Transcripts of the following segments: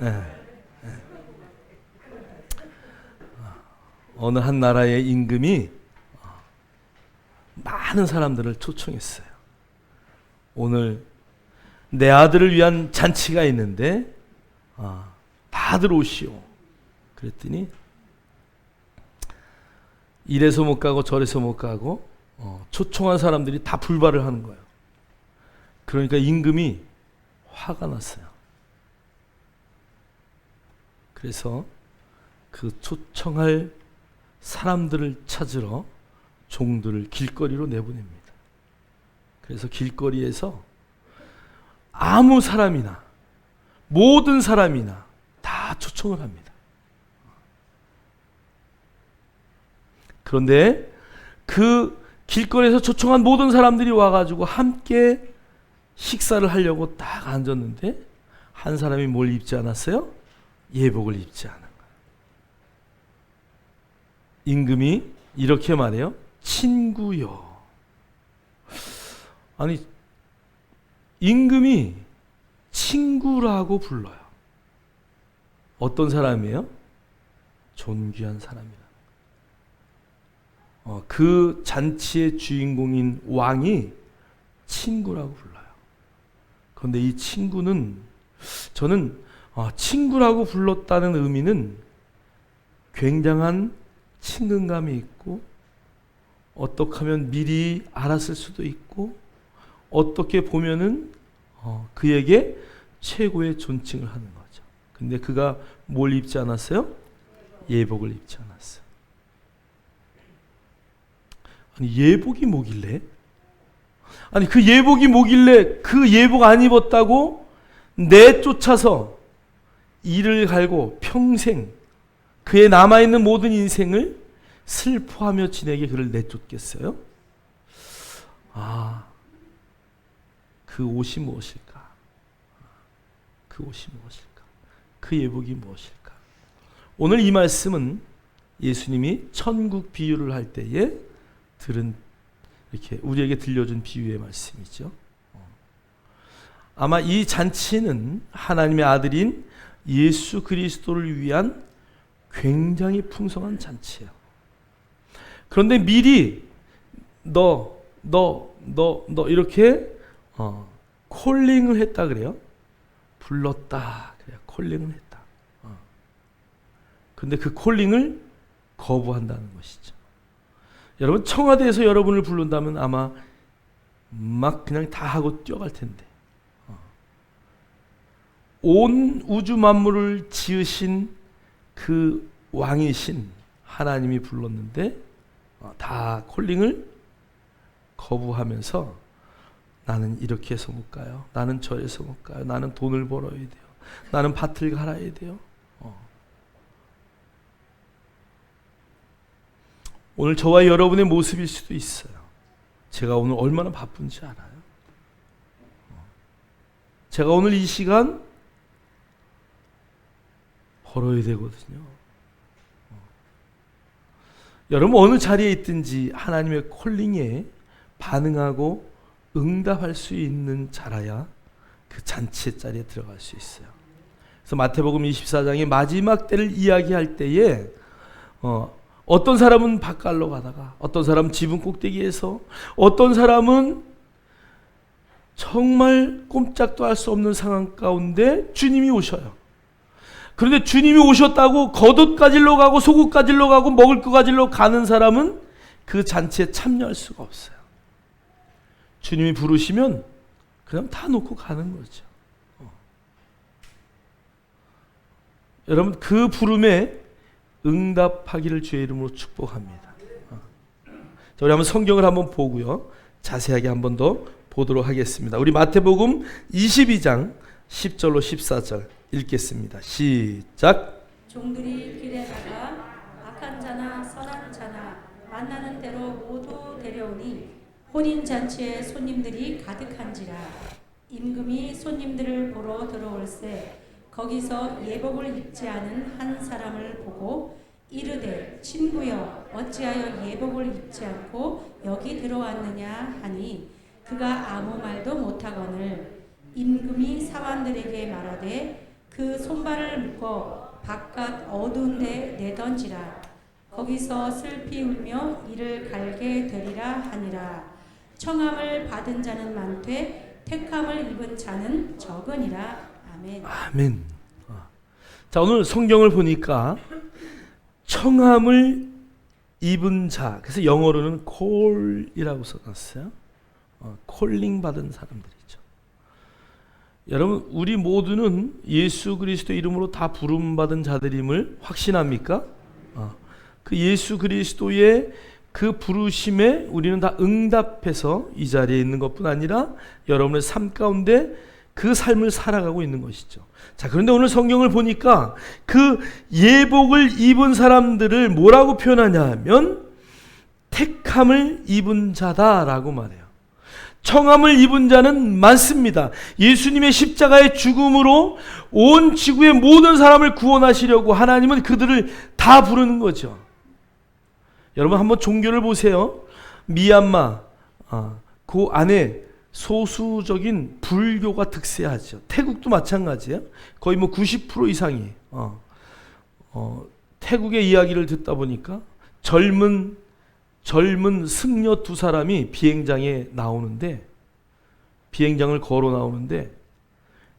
예. 어느 한 나라의 임금이 많은 사람들을 초청했어요. 오늘 내 아들을 위한 잔치가 있는데 다들 오시오. 그랬더니 이래서 못 가고 저래서 못 가고 초청한 사람들이 다 불발을 하는 거예요. 그러니까 임금이 화가 났어요. 그래서 그 초청할 사람들을 찾으러 종들을 길거리로 내보냅니다. 그래서 길거리에서 아무 사람이나 모든 사람이나 다 초청을 합니다. 그런데 그 길거리에서 초청한 모든 사람들이 와가지고 함께 식사를 하려고 딱 앉았는데 한 사람이 뭘 입지 않았어요? 예복을 입지 않은 거예요. 임금이 이렇게 말해요. 친구여. 아니, 임금이 친구라고 불러요. 어떤 사람이에요? 존귀한 사람이라. 그 잔치의 주인공인 왕이 친구라고 불러요. 그런데 이 친구는 저는 친구라고 불렀다는 의미는 굉장한 친근감이 있고 어떻게 하면 미리 알았을 수도 있고 어떻게 보면은 그에게 최고의 존칭을 하는 거죠. 근데 그가 뭘 입지 않았어요? 예복을 입지 않았어요. 아니 예복이 뭐길래? 아니 그 예복이 뭐길래 그 예복 안 입었다고 내쫓아서 이를 갈고 평생 그의 남아있는 모든 인생을 슬퍼하며 지내게 그를 내쫓겠어요? 그 옷이 무엇일까? 그 옷이 무엇일까? 그 예복이 무엇일까? 오늘 이 말씀은 예수님이 천국 비유를 할 때에 들은 이렇게 우리에게 들려준 비유의 말씀이죠. 아마 이 잔치는 하나님의 아들인 예수 그리스도를 위한 굉장히 풍성한 잔치예요. 그런데 미리 너 이렇게 콜링을 했다 그래요. 불렀다 그래요. 콜링을 했다. 근데 그 콜링을 거부한다는 것이죠. 여러분 청와대에서 여러분을 부른다면 아마 막 그냥 다 하고 뛰어갈 텐데 온 우주 만물을 지으신 그 왕이신 하나님이 불렀는데 다 콜링을 거부하면서 나는 이렇게 해서 못 가요. 나는 저래서 못 가요. 나는 돈을 벌어야 돼요. 나는 밭을 갈아야 돼요. 오늘 저와 여러분의 모습일 수도 있어요. 제가 오늘 얼마나 바쁜지 알아요? 제가 오늘 이 시간 벌어야 되거든요. 여러분 어느 자리에 있든지 하나님의 콜링에 반응하고 응답할 수 있는 자라야 그 잔치의 자리에 들어갈 수 있어요. 그래서 마태복음 24장의 마지막 때를 이야기할 때에 어떤 사람은 밭갈러 가다가 어떤 사람은 지붕 꼭대기에서 어떤 사람은 정말 꼼짝도 할 수 없는 상황 가운데 주님이 오셔요. 그런데 주님이 오셨다고 겉옷 가지러 가고 속옷 가지러 가고 먹을 거 가지러 가는 사람은 그 잔치에 참여할 수가 없어요. 주님이 부르시면 그냥 다 놓고 가는 거죠. 여러분 그 부름에 응답하기를 주의 이름으로 축복합니다. 자, 우리 한번 성경을 한번 보고요. 자세하게 한번 더 보도록 하겠습니다. 우리 마태복음 22장 10절로 14절 읽겠습니다. 시작. 종들이 길에 나가 악한 자나 선한 자나 만나는 대로 모두 데려오니 혼인잔치에 손님들이 가득한지라. 임금이 손님들을 보러 들어올세 거기서 예복을 입지 않은 한 사람을 보고 이르되 친구여 어찌하여 예복을 입지 않고 여기 들어왔느냐 하니 그가 아무 말도 못하거늘 임금이 사환들에게 말하되 그 손발을 묶어 바깥 어두운 데 내던지라. 거기서 슬피 울며 이를 갈게 되리라 하니라. 청함을 받은 자는 많되 택함을 입은 자는 적으니라. 아멘. 아멘. 자, 오늘 성경을 보니까 청함을 입은 자, 그래서 영어로는 call이라고 써놨어요. 콜링 받은 사람들이죠. 여러분, 우리 모두는 예수 그리스도 이름으로 다 부름받은 자들임을 확신합니까? 그 예수 그리스도의 그 부르심에 우리는 다 응답해서 이 자리에 있는 것뿐 아니라 여러분의 삶 가운데 그 삶을 살아가고 있는 것이죠. 자, 그런데 오늘 성경을 보니까 그 예복을 입은 사람들을 뭐라고 표현하냐 하면 택함을 입은 자다라고 말해요. 청함을 입은 자는 많습니다. 예수님의 십자가의 죽음으로 온 지구의 모든 사람을 구원하시려고 하나님은 그들을 다 부르는 거죠. 여러분 한번 종교를 보세요. 미얀마 그 안에 소수적인 불교가 득세하죠. 태국도 마찬가지예요. 거의 뭐 90% 이상이 태국의 이야기를 듣다 보니까 젊은 승려 두 사람이 비행장에 나오는데, 비행장을 걸어 나오는데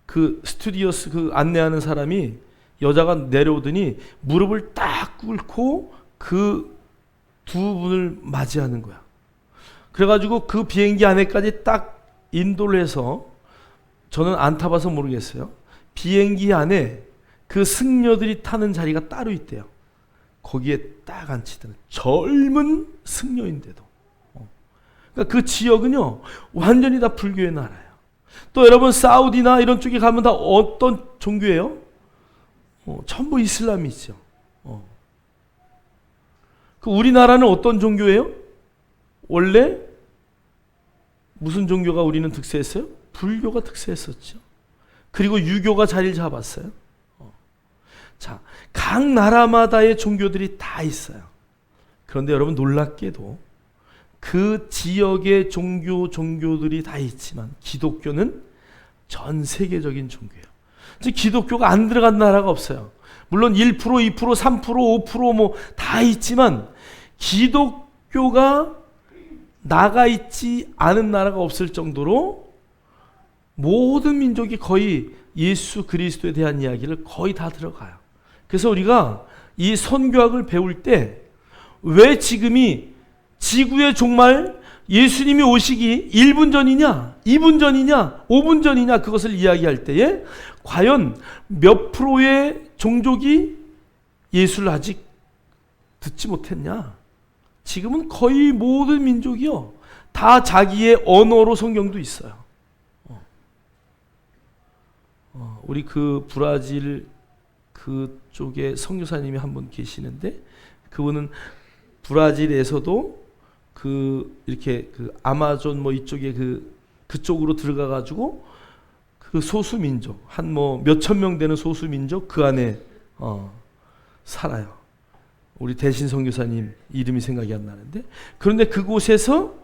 그 스튜디오스 그 안내하는 사람이 여자가 내려오더니 무릎을 딱 꿇고 그 두 분을 맞이하는 거야. 그래가지고 그 비행기 안에까지 딱 인도를 해서, 저는 안 타봐서 모르겠어요. 비행기 안에 그 승려들이 타는 자리가 따로 있대요. 거기에 딱 앉히더니 젊은 승려인데도. 그러니까 그 지역은요 완전히 다 불교의 나라예요. 또 여러분 사우디나 이런 쪽에 가면 다 어떤 종교예요? 전부 이슬람이죠. 그 우리나라는 어떤 종교예요? 원래 무슨 종교가 우리는 득세했어요? 불교가 득세했었죠. 그리고 유교가 자리를 잡았어요. 자, 각 나라마다의 종교들이 다 있어요. 그런데 여러분 놀랍게도 그 지역의 종교들이 다 있지만 기독교는 전 세계적인 종교예요. 즉 기독교가 안 들어간 나라가 없어요. 물론 1%, 2%, 3%, 5% 뭐 다 있지만 기독교가 나가 있지 않은 나라가 없을 정도로 모든 민족이 거의 예수 그리스도에 대한 이야기를 거의 다 들어가요. 그래서 우리가 이 선교학을 배울 때 왜 지금이 지구의 종말, 예수님이 오시기 1분 전이냐, 2분 전이냐, 5분 전이냐 그것을 이야기할 때에 과연 몇 프로의 종족이 예수를 아직 듣지 못했냐? 지금은 거의 모든 민족이요 다 자기의 언어로 성경도 있어요. 우리 그 브라질 그쪽에 선교사님이 한 분 계시는데 그분은 브라질에서도 이렇게 아마존 뭐 이쪽에 그쪽으로 들어가 가지고 그 소수 민족 한 뭐 몇천 명 되는 소수 민족 그 안에 살아요. 우리 대신 선교사님 이름이 생각이 안 나는데, 그런데 그곳에서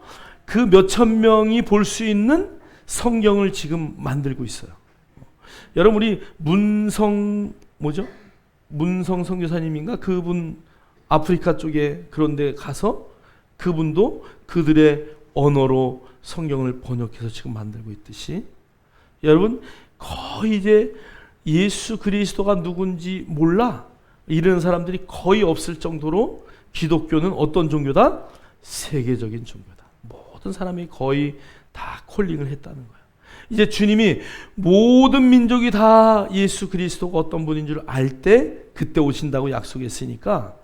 그 몇천 명이 볼 수 있는 성경을 지금 만들고 있어요. 여러분 우리 문성 선교사님인가 그분 아프리카 쪽에 그런데 가서 그분도 그들의 언어로 성경을 번역해서 지금 만들고 있듯이 여러분 거의 이제 예수 그리스도가 누군지 몰라 이런 사람들이 거의 없을 정도로 기독교는 어떤 종교다? 세계적인 종교다. 모든 사람이 거의 다 콜링을 했다는 거예요. 이제 주님이 모든 민족이 다 예수 그리스도가 어떤 분인 줄 알 때 그때 오신다고 약속했으니까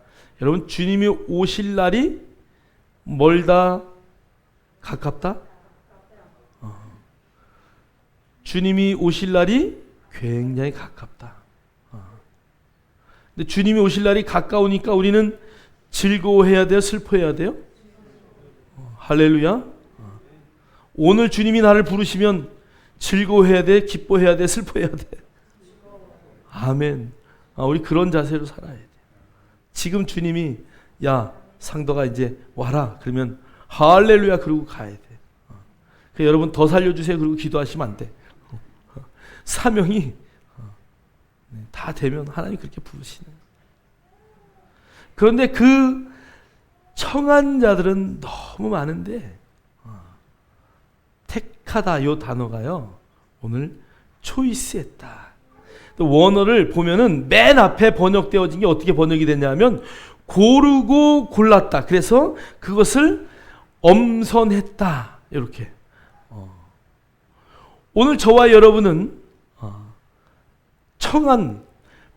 여러분 주님이 오실 날이 멀다 가깝다? 주님이 오실 날이 굉장히 가깝다. 근데 주님이 오실 날이 가까우니까 우리는 즐거워해야 돼요? 슬퍼해야 돼요? 할렐루야. 오늘 주님이 나를 부르시면 즐거워해야 돼? 기뻐해야 돼? 슬퍼해야 돼? 아멘. 우리 그런 자세로 살아야 돼. 지금 주님이 야 상도가 이제 와라 그러면 할렐루야 그러고 가야 돼. 여러분 더 살려주세요 그러고 기도하시면 안 돼. 사명이 다 되면 하나님 그렇게 부르시는. 그런데 그 청한 자들은 너무 많은데 택하다 요 단어가요 오늘 초이스했다. 원어를 보면은 맨 앞에 번역되어진 게 어떻게 번역이 됐냐면 고르고 골랐다. 그래서 그것을 엄선했다. 이렇게. 오늘 저와 여러분은 청한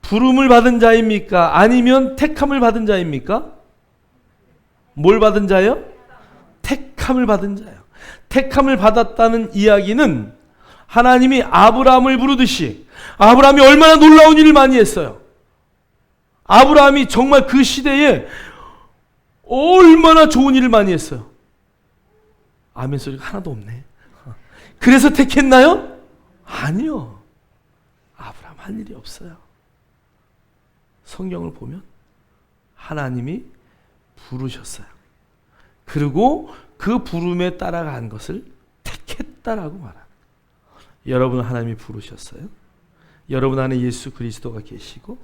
부름을 받은 자입니까? 아니면 택함을 받은 자입니까? 뭘 받은 자요? 택함을 받은 자요. 택함을 받았다는 이야기는 하나님이 아브라함을 부르듯이 아브라함이 얼마나 놀라운 일을 많이 했어요. 아브라함이 정말 그 시대에 얼마나 좋은 일을 많이 했어요. 아멘 소리가 하나도 없네. 그래서 택했나요? 아니요. 아브라함 한 일이 없어요. 성경을 보면 하나님이 부르셨어요. 그리고 그 부름에 따라간 것을 택했다라고 말합니다. 여러분 하나님이 부르셨어요. 여러분 안에 예수 그리스도가 계시고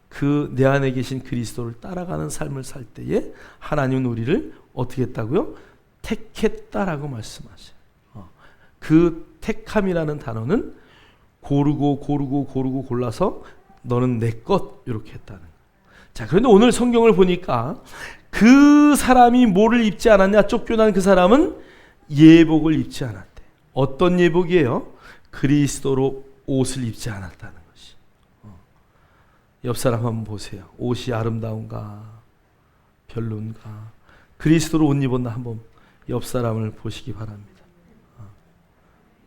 그 내 안에 계신 그리스도를 따라가는 삶을 살 때에 하나님은 우리를 어떻게 했다고요? 택했다라고 말씀하셔요. 그 택함이라는 단어는 고르고 골라서 너는 내 것 이렇게 했다는 거예요. 자, 그런데 오늘 성경을 보니까 그 사람이 뭐를 입지 않았냐? 쫓겨난 그 사람은 예복을 입지 않았대. 어떤 예복이에요? 그리스도로 옷을 입지 않았다는 것이. 옆 사람 한번 보세요. 옷이 아름다운가? 별론가? 그리스도로 옷 입었나? 한번 옆 사람을 보시기 바랍니다.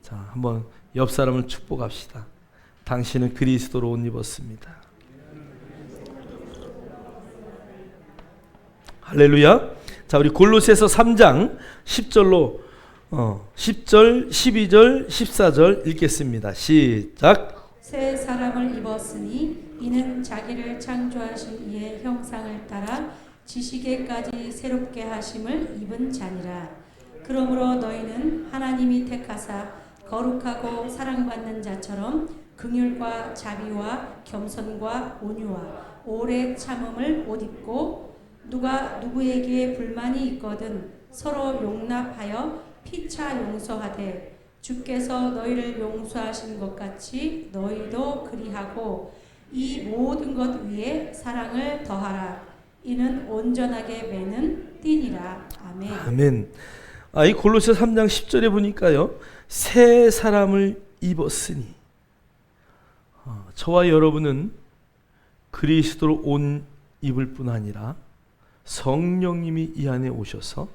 자, 한번 옆 사람을 축복합시다. 당신은 그리스도로 옷 입었습니다. 할렐루야. 자, 우리 골로새서 3장 10절로 10절, 12절, 14절 읽겠습니다. 시작. 새 사람을 입었으니 이는 자기를 창조하신 이의 형상을 따라 지식에까지 새롭게 하심을 입은 자니라. 그러므로 너희는 하나님이 택하사 거룩하고 사랑받는 자처럼 긍휼과 자비와 겸손과 온유와 오래 참음을 옷 입고 누가 누구에게 불만이 있거든 서로 용납하여 피차 용서하되 주께서 너희를 용서하신 것 같이 너희도 그리하고 이 모든 것 위에 사랑을 더하라. 이는 온전하게 매는 띠니라. 아멘. 아멘. 이 골로새 3장 10절에 보니까요. 새 사람을 입었으니 저와 여러분은 그리스도로 옷 입을 뿐 아니라 성령님이 이 안에 오셔서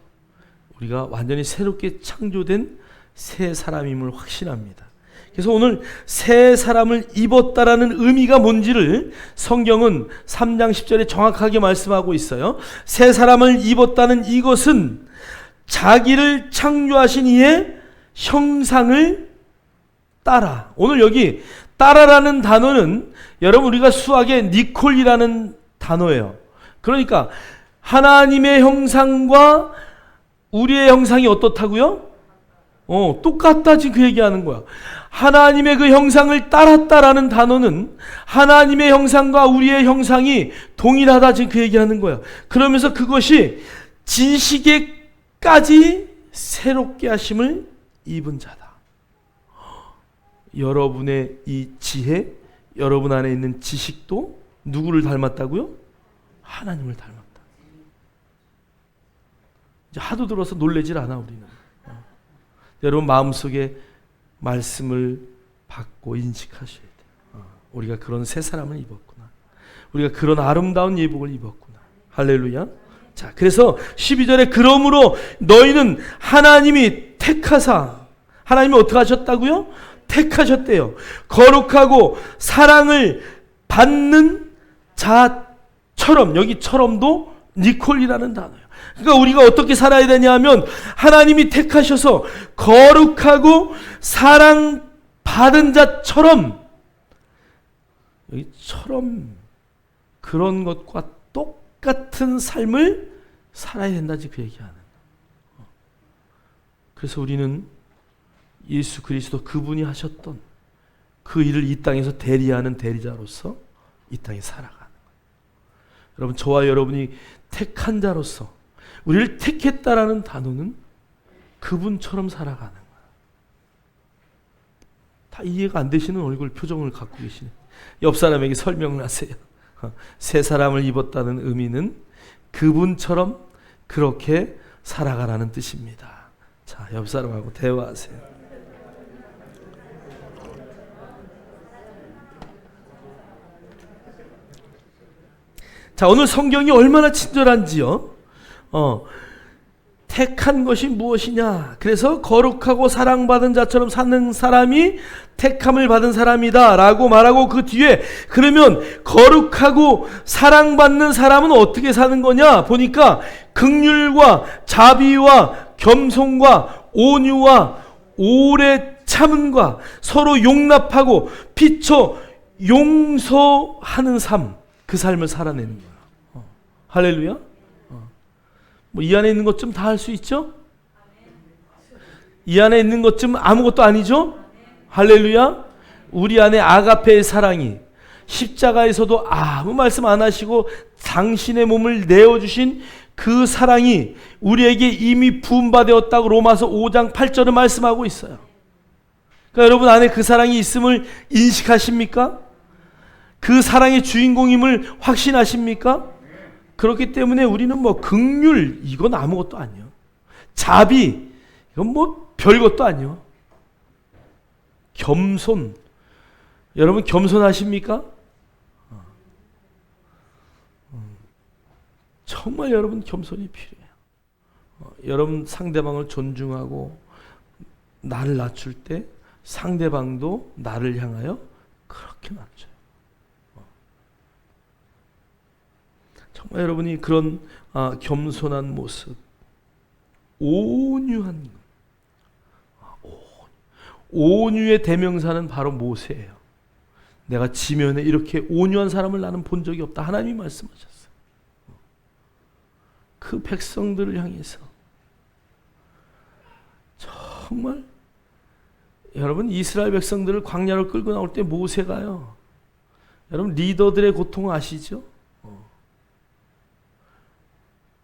우리가 완전히 새롭게 창조된 새 사람임을 확신합니다. 그래서 오늘 새 사람을 입었다라는 의미가 뭔지를 성경은 3장 10절에 정확하게 말씀하고 있어요. 새 사람을 입었다는 이것은 자기를 창조하신 이의 형상을 따라. 오늘 여기 따라라는 단어는 여러분 우리가 수학의 니콜이라는 단어예요. 그러니까 하나님의 형상과 우리의 형상이 어떻다고요? 똑같다 지금 그 얘기하는 거야. 하나님의 그 형상을 따랐다라는 단어는 하나님의 형상과 우리의 형상이 동일하다 지금 그 얘기하는 거야. 그러면서 그것이 지식에까지 새롭게 하심을 입은 자다. 여러분의 이 지혜, 여러분 안에 있는 지식도 누구를 닮았다고요? 하나님을 닮았다. 이제 하도 들어서 놀라질 않아 우리는. 여러분 마음속에 말씀을 받고 인식하셔야 돼요. 우리가 그런 새 사람을 입었구나. 우리가 그런 아름다운 예복을 입었구나. 할렐루야. 자, 그래서 12절에 그러므로 너희는 하나님이 택하사, 하나님이 어떻게 하셨다고요? 택하셨대요. 거룩하고 사랑을 받는 자처럼, 여기처럼도 니콜이라는 단어예요. 그러니까 우리가 어떻게 살아야 되냐면 하나님이 택하셔서 거룩하고 사랑받은 자처럼, 여기처럼 그런 것과 똑같은 삶을 살아야 된다지 그 얘기하는. 그래서 우리는 예수 그리스도 그분이 하셨던 그 일을 이 땅에서 대리하는 대리자로서 이 땅에 살아가는 거예요. 여러분, 저와 여러분이 택한 자로서 우리를 택했다라는 단어는 그분처럼 살아가는 거예요. 다 이해가 안 되시는 얼굴 표정을 갖고 계시네. 옆 사람에게 설명을 하세요. 새 사람을 입었다는 의미는 그분처럼 그렇게 살아가라는 뜻입니다. 자, 옆 사람하고 대화하세요. 자, 오늘 성경이 얼마나 친절한지요. 택한 것이 무엇이냐? 그래서 거룩하고 사랑받은 자처럼 사는 사람이 택함을 받은 사람이다 라고 말하고, 그 뒤에 그러면 거룩하고 사랑받는 사람은 어떻게 사는 거냐 보니까 긍휼과 자비와 겸손과 온유와 오래 참음과 서로 용납하고 피쳐 용서하는 삶, 그 삶을 살아내는 거야. 할렐루야. 뭐 이 안에 있는 것 좀 다 할 수 있죠? 이 안에 있는 것 좀 아무것도 아니죠? 할렐루야. 우리 안에 아가페의 사랑이 십자가에서도 아무 말씀 안 하시고 당신의 몸을 내어주신 그 사랑이 우리에게 이미 부음받았다고 로마서 5장 8절은 말씀하고 있어요. 그러니까 여러분 안에 그 사랑이 있음을 인식하십니까? 그 사랑의 주인공임을 확신하십니까? 그렇기 때문에 우리는 뭐 긍휼, 이건 아무것도 아니에요. 자비, 이건 뭐 별것도 아니에요. 겸손, 여러분 겸손하십니까? 정말 여러분 겸손이 필요해요. 여러분 상대방을 존중하고 나를 낮출 때 상대방도 나를 향하여 그렇게 낮춰요. 정말 여러분이 그런 겸손한 모습, 온유한, 온유의 대명사는 바로 모세예요. 내가 지면에 이렇게 온유한 사람을 나는 본 적이 없다. 하나님이 말씀하셨어요. 그 백성들을 향해서 정말 여러분, 이스라엘 백성들을 광야로 끌고 나올 때 모세가요, 여러분 리더들의 고통을 아시죠?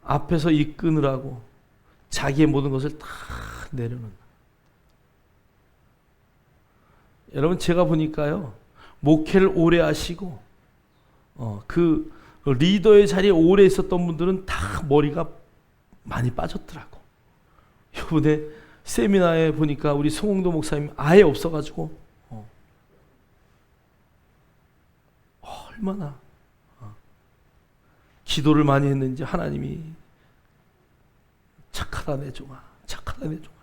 앞에서 이끄느라고 자기의 모든 것을 다 내려놓는. 여러분, 제가 보니까요, 목회를 오래 하시고 그 리더의 자리에 오래 있었던 분들은 다 머리가 많이 빠졌더라고. 이번에 세미나에 보니까 우리 송홍도 목사님 아예 없어가지고 얼마나 기도를 많이 했는지 하나님이 착하다 내 종아, 착하다 내 종아.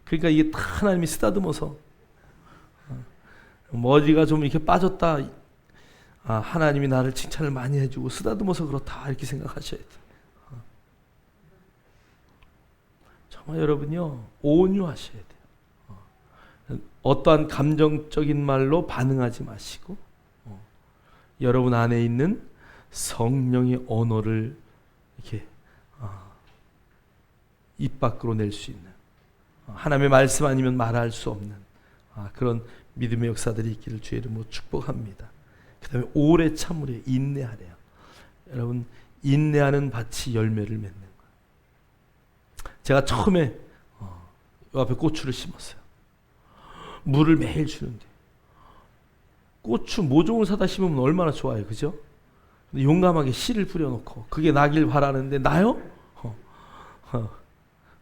그러니까 이게 다 하나님이 쓰다듬어서 머리가 좀 이렇게 빠졌다, 하나님이 나를 칭찬을 많이 해주고 쓰다듬어서 그렇다, 이렇게 생각하셔야 돼요. 정말 여러분요, 온유하셔야 돼요. 어떠한 감정적인 말로 반응하지 마시고 여러분 안에 있는 성령의 언어를 이렇게 입 밖으로 낼 수 있는, 하나님의 말씀 아니면 말할 수 없는 그런 믿음의 역사들이 있기를 주의 이름으로 축복합니다. 그 다음에 오래 참으래, 인내하래요. 여러분, 인내하는 밭이 열매를 맺는 거예요. 제가 처음에 이 앞에 고추를 심었어요. 물을 매일 주는데, 고추 모종을 사다 심으면 얼마나 좋아요, 그죠? 용감하게 씨를 뿌려놓고 그게 나길 바라는데 나요?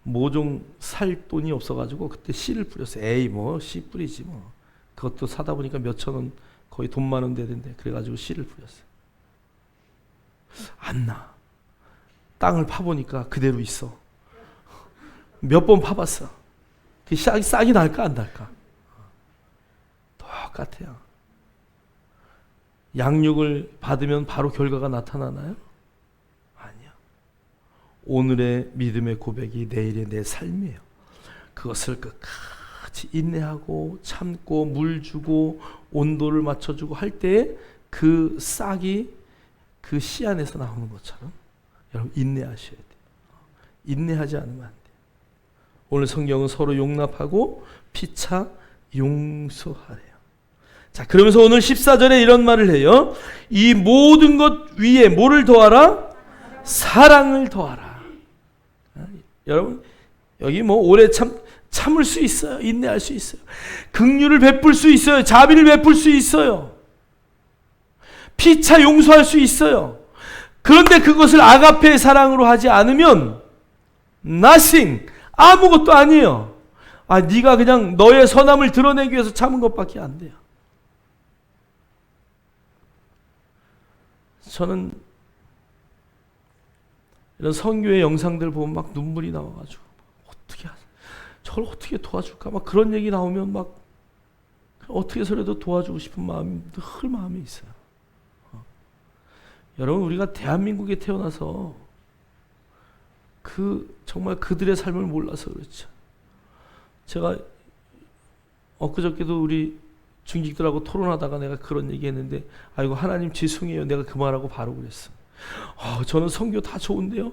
모종 살 돈이 없어가지고 그때 씨를 뿌렸어요. 에이 뭐 씨 뿌리지 뭐. 그것도 사다 보니까 몇천 원, 거의 돈 많원 되던데, 그래가지고 씨를 뿌렸어요. 안 나. 땅을 파보니까 그대로 있어. 몇 번 파봤어. 그 싹이 날까 안 날까? 똑같아요. 양육을 받으면 바로 결과가 나타나나요? 아니요. 오늘의 믿음의 고백이 내일의 내 삶이에요. 그것을 끝까지 인내하고 참고 물 주고 온도를 맞춰주고 할 때에 그 싹이 그 씨 안에서 나오는 것처럼 여러분 인내하셔야 돼요. 인내하지 않으면 안 돼요. 오늘 성경은 서로 용납하고 피차 용서하래요. 자, 그러면서 오늘 14절에 이런 말을 해요. 이 모든 것 위에 뭐를 더하라? 사랑을 더하라. 여러분, 여기 뭐 오래 참을 수 있어요. 인내할 수 있어요. 긍휼을 베풀 수 있어요. 자비를 베풀 수 있어요. 피차 용서할 수 있어요. 그런데 그것을 아가페의 사랑으로 하지 않으면 nothing, 아무것도 아니에요. 네가 그냥 너의 선함을 드러내기 위해서 참은 것밖에 안 돼요. 저는 이런 선교의 영상들 보면 막 눈물이 나와가지고 저걸 어떻게 도와줄까? 막 그런 얘기 나오면 막 어떻게 해서라도 도와주고 싶은 마음이 늘 마음에 있어요. 여러분, 우리가 대한민국에 태어나서 정말 그들의 삶을 몰라서 그렇죠. 제가 엊그저께도 우리 중직들하고 토론하다가 내가 그런 얘기했는데, 아이고 하나님 죄송해요. 내가 그 말하고 바로 그랬어. 저는 선교 다 좋은데요.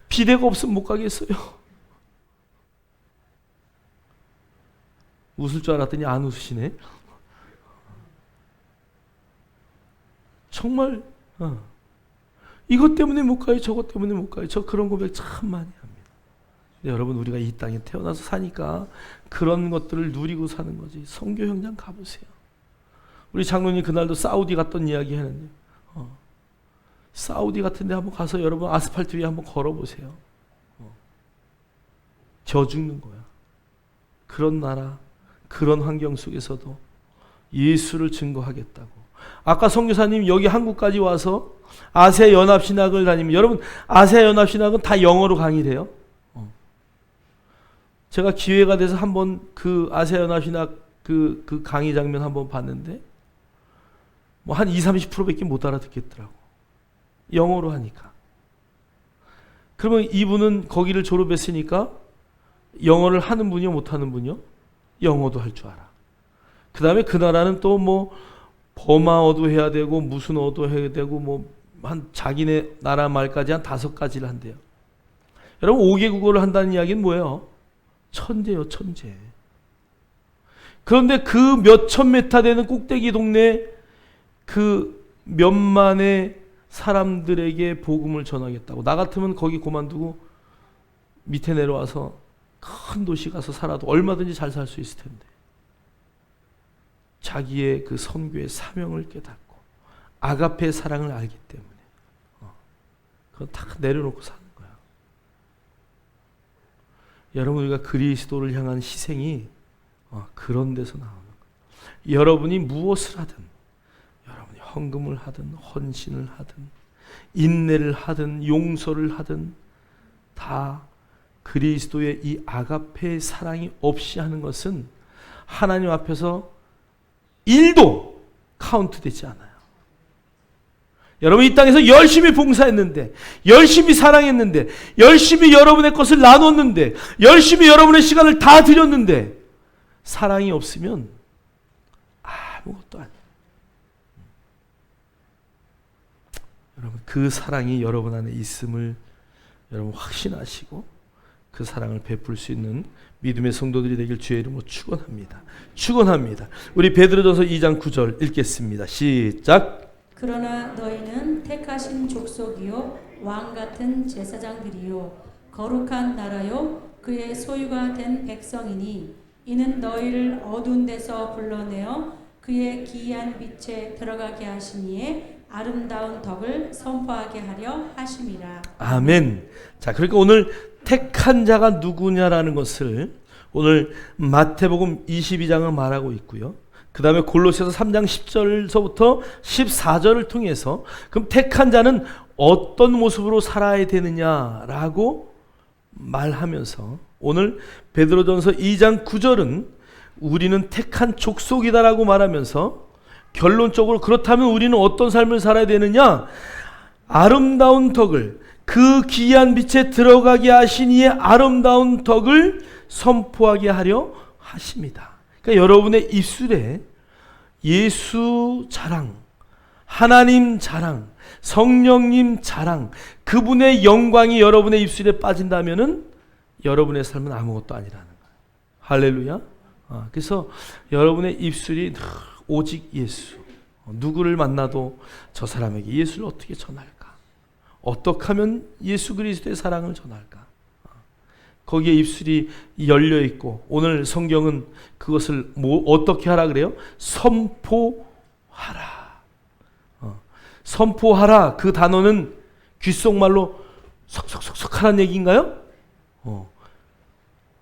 비대가 없으면 못 가겠어요. 웃을 줄 알았더니 안 웃으시네. 정말 이것 때문에 못 가요. 저것 때문에 못 가요. 저 그런 고백 참 많이 합니다. 근데 여러분, 우리가 이 땅에 태어나서 사니까 그런 것들을 누리고 사는 거지. 선교 현장 가보세요. 우리 장로님 그날도 사우디 갔던 이야기 하는데, 사우디 같은 데 한번 가서 여러분 아스팔트 위에 한번 걸어보세요. 져 죽는 거야. 그런 나라, 그런 환경 속에서도 예수를 증거하겠다고. 아까 선교사님 여기 한국까지 와서 아시아 연합신학을 다니면, 여러분 아시아 연합신학은 다 영어로 강의를 해요. 제가 기회가 돼서 한번 그 아시아 연합신학 그 강의 장면 한번 봤는데 뭐 한 20-30%밖에 못 알아듣겠더라고. 영어로 하니까. 그러면 이분은 거기를 졸업했으니까 영어를 하는 분이요, 못 하는 분이요? 영어도 할 줄 알아. 그 다음에 그 나라는 또 뭐 버마어도 해야 되고 무슨 어도 해야 되고 뭐 한 자기네 나라 말까지 한 5가지를 한대요. 여러분 5개 국어를 한다는 이야기는 뭐예요? 천재요, 천재. 그런데 그 몇천 메타 되는 꼭대기 동네 그 몇만의 사람들에게 복음을 전하겠다고. 나 같으면 거기 그만두고 밑에 내려와서 큰 도시 가서 살아도 얼마든지 잘 살 수 있을 텐데, 자기의 그 선교의 사명을 깨닫고 아가페의 사랑을 알기 때문에 그건 다 내려놓고 사는 거야. 여러분, 우리가 그리스도를 향한 희생이 그런 데서 나오는 거예요. 여러분이 무엇을 하든, 여러분이 헌금을 하든 헌신을 하든 인내를 하든 용서를 하든 다 그리스도의 이 아가페의 사랑이 없이 하는 것은 하나님 앞에서 1도 카운트되지 않아요. 여러분 이 땅에서 열심히 봉사했는데, 열심히 사랑했는데, 열심히 여러분의 것을 나눴는데, 열심히 여러분의 시간을 다 드렸는데 사랑이 없으면 아무것도 아니에요. 여러분 그 사랑이 여러분 안에 있음을 여러분 확신하시고 그 사랑을 베풀 수 있는 믿음의 성도들이 되길 주의 이름으로 축원합니다. 축원합니다. 우리 베드로전서 2장 9절 읽겠습니다. 시작. 그러나 너희는 택하신 족속이요 왕 같은 제사장들이요 거룩한 나라요 그의 소유가 된 백성이니 이는 너희를 어두운 데서 불러내어 그의 기이한 빛에 들어가게 하시니에 아름다운 덕을 선포하게 하려 하심이라. 아멘. 자, 그러니까 오늘 택한 자가 누구냐라는 것을 오늘 마태복음 22장은 말하고 있고요. 그 다음에 골로새서 3장 10절서부터 14절을 통해서 그럼 택한 자는 어떤 모습으로 살아야 되느냐라고 말하면서 오늘 베드로전서 2장 9절은 우리는 택한 족속이다라고 말하면서 결론적으로 그렇다면 우리는 어떤 삶을 살아야 되느냐? 아름다운 덕을, 그 기이한 빛에 들어가게 하신 이의 아름다운 덕을 선포하게 하려 하십니다. 그러니까 여러분의 입술에 예수 자랑, 하나님 자랑, 성령님 자랑, 그분의 영광이 여러분의 입술에 빠진다면은 여러분의 삶은 아무것도 아니라는 거예요. 할렐루야. 그래서 여러분의 입술이 늘 오직 예수. 누구를 만나도 저 사람에게 예수를 어떻게 전할까? 어떻게 하면 예수 그리스도의 사랑을 전할까? 거기에 입술이 열려 있고, 오늘 성경은 그것을 어떻게 하라 그래요? 선포하라. 선포하라, 그 단어는 귓속말로 석석석석 하라는 얘기인가요?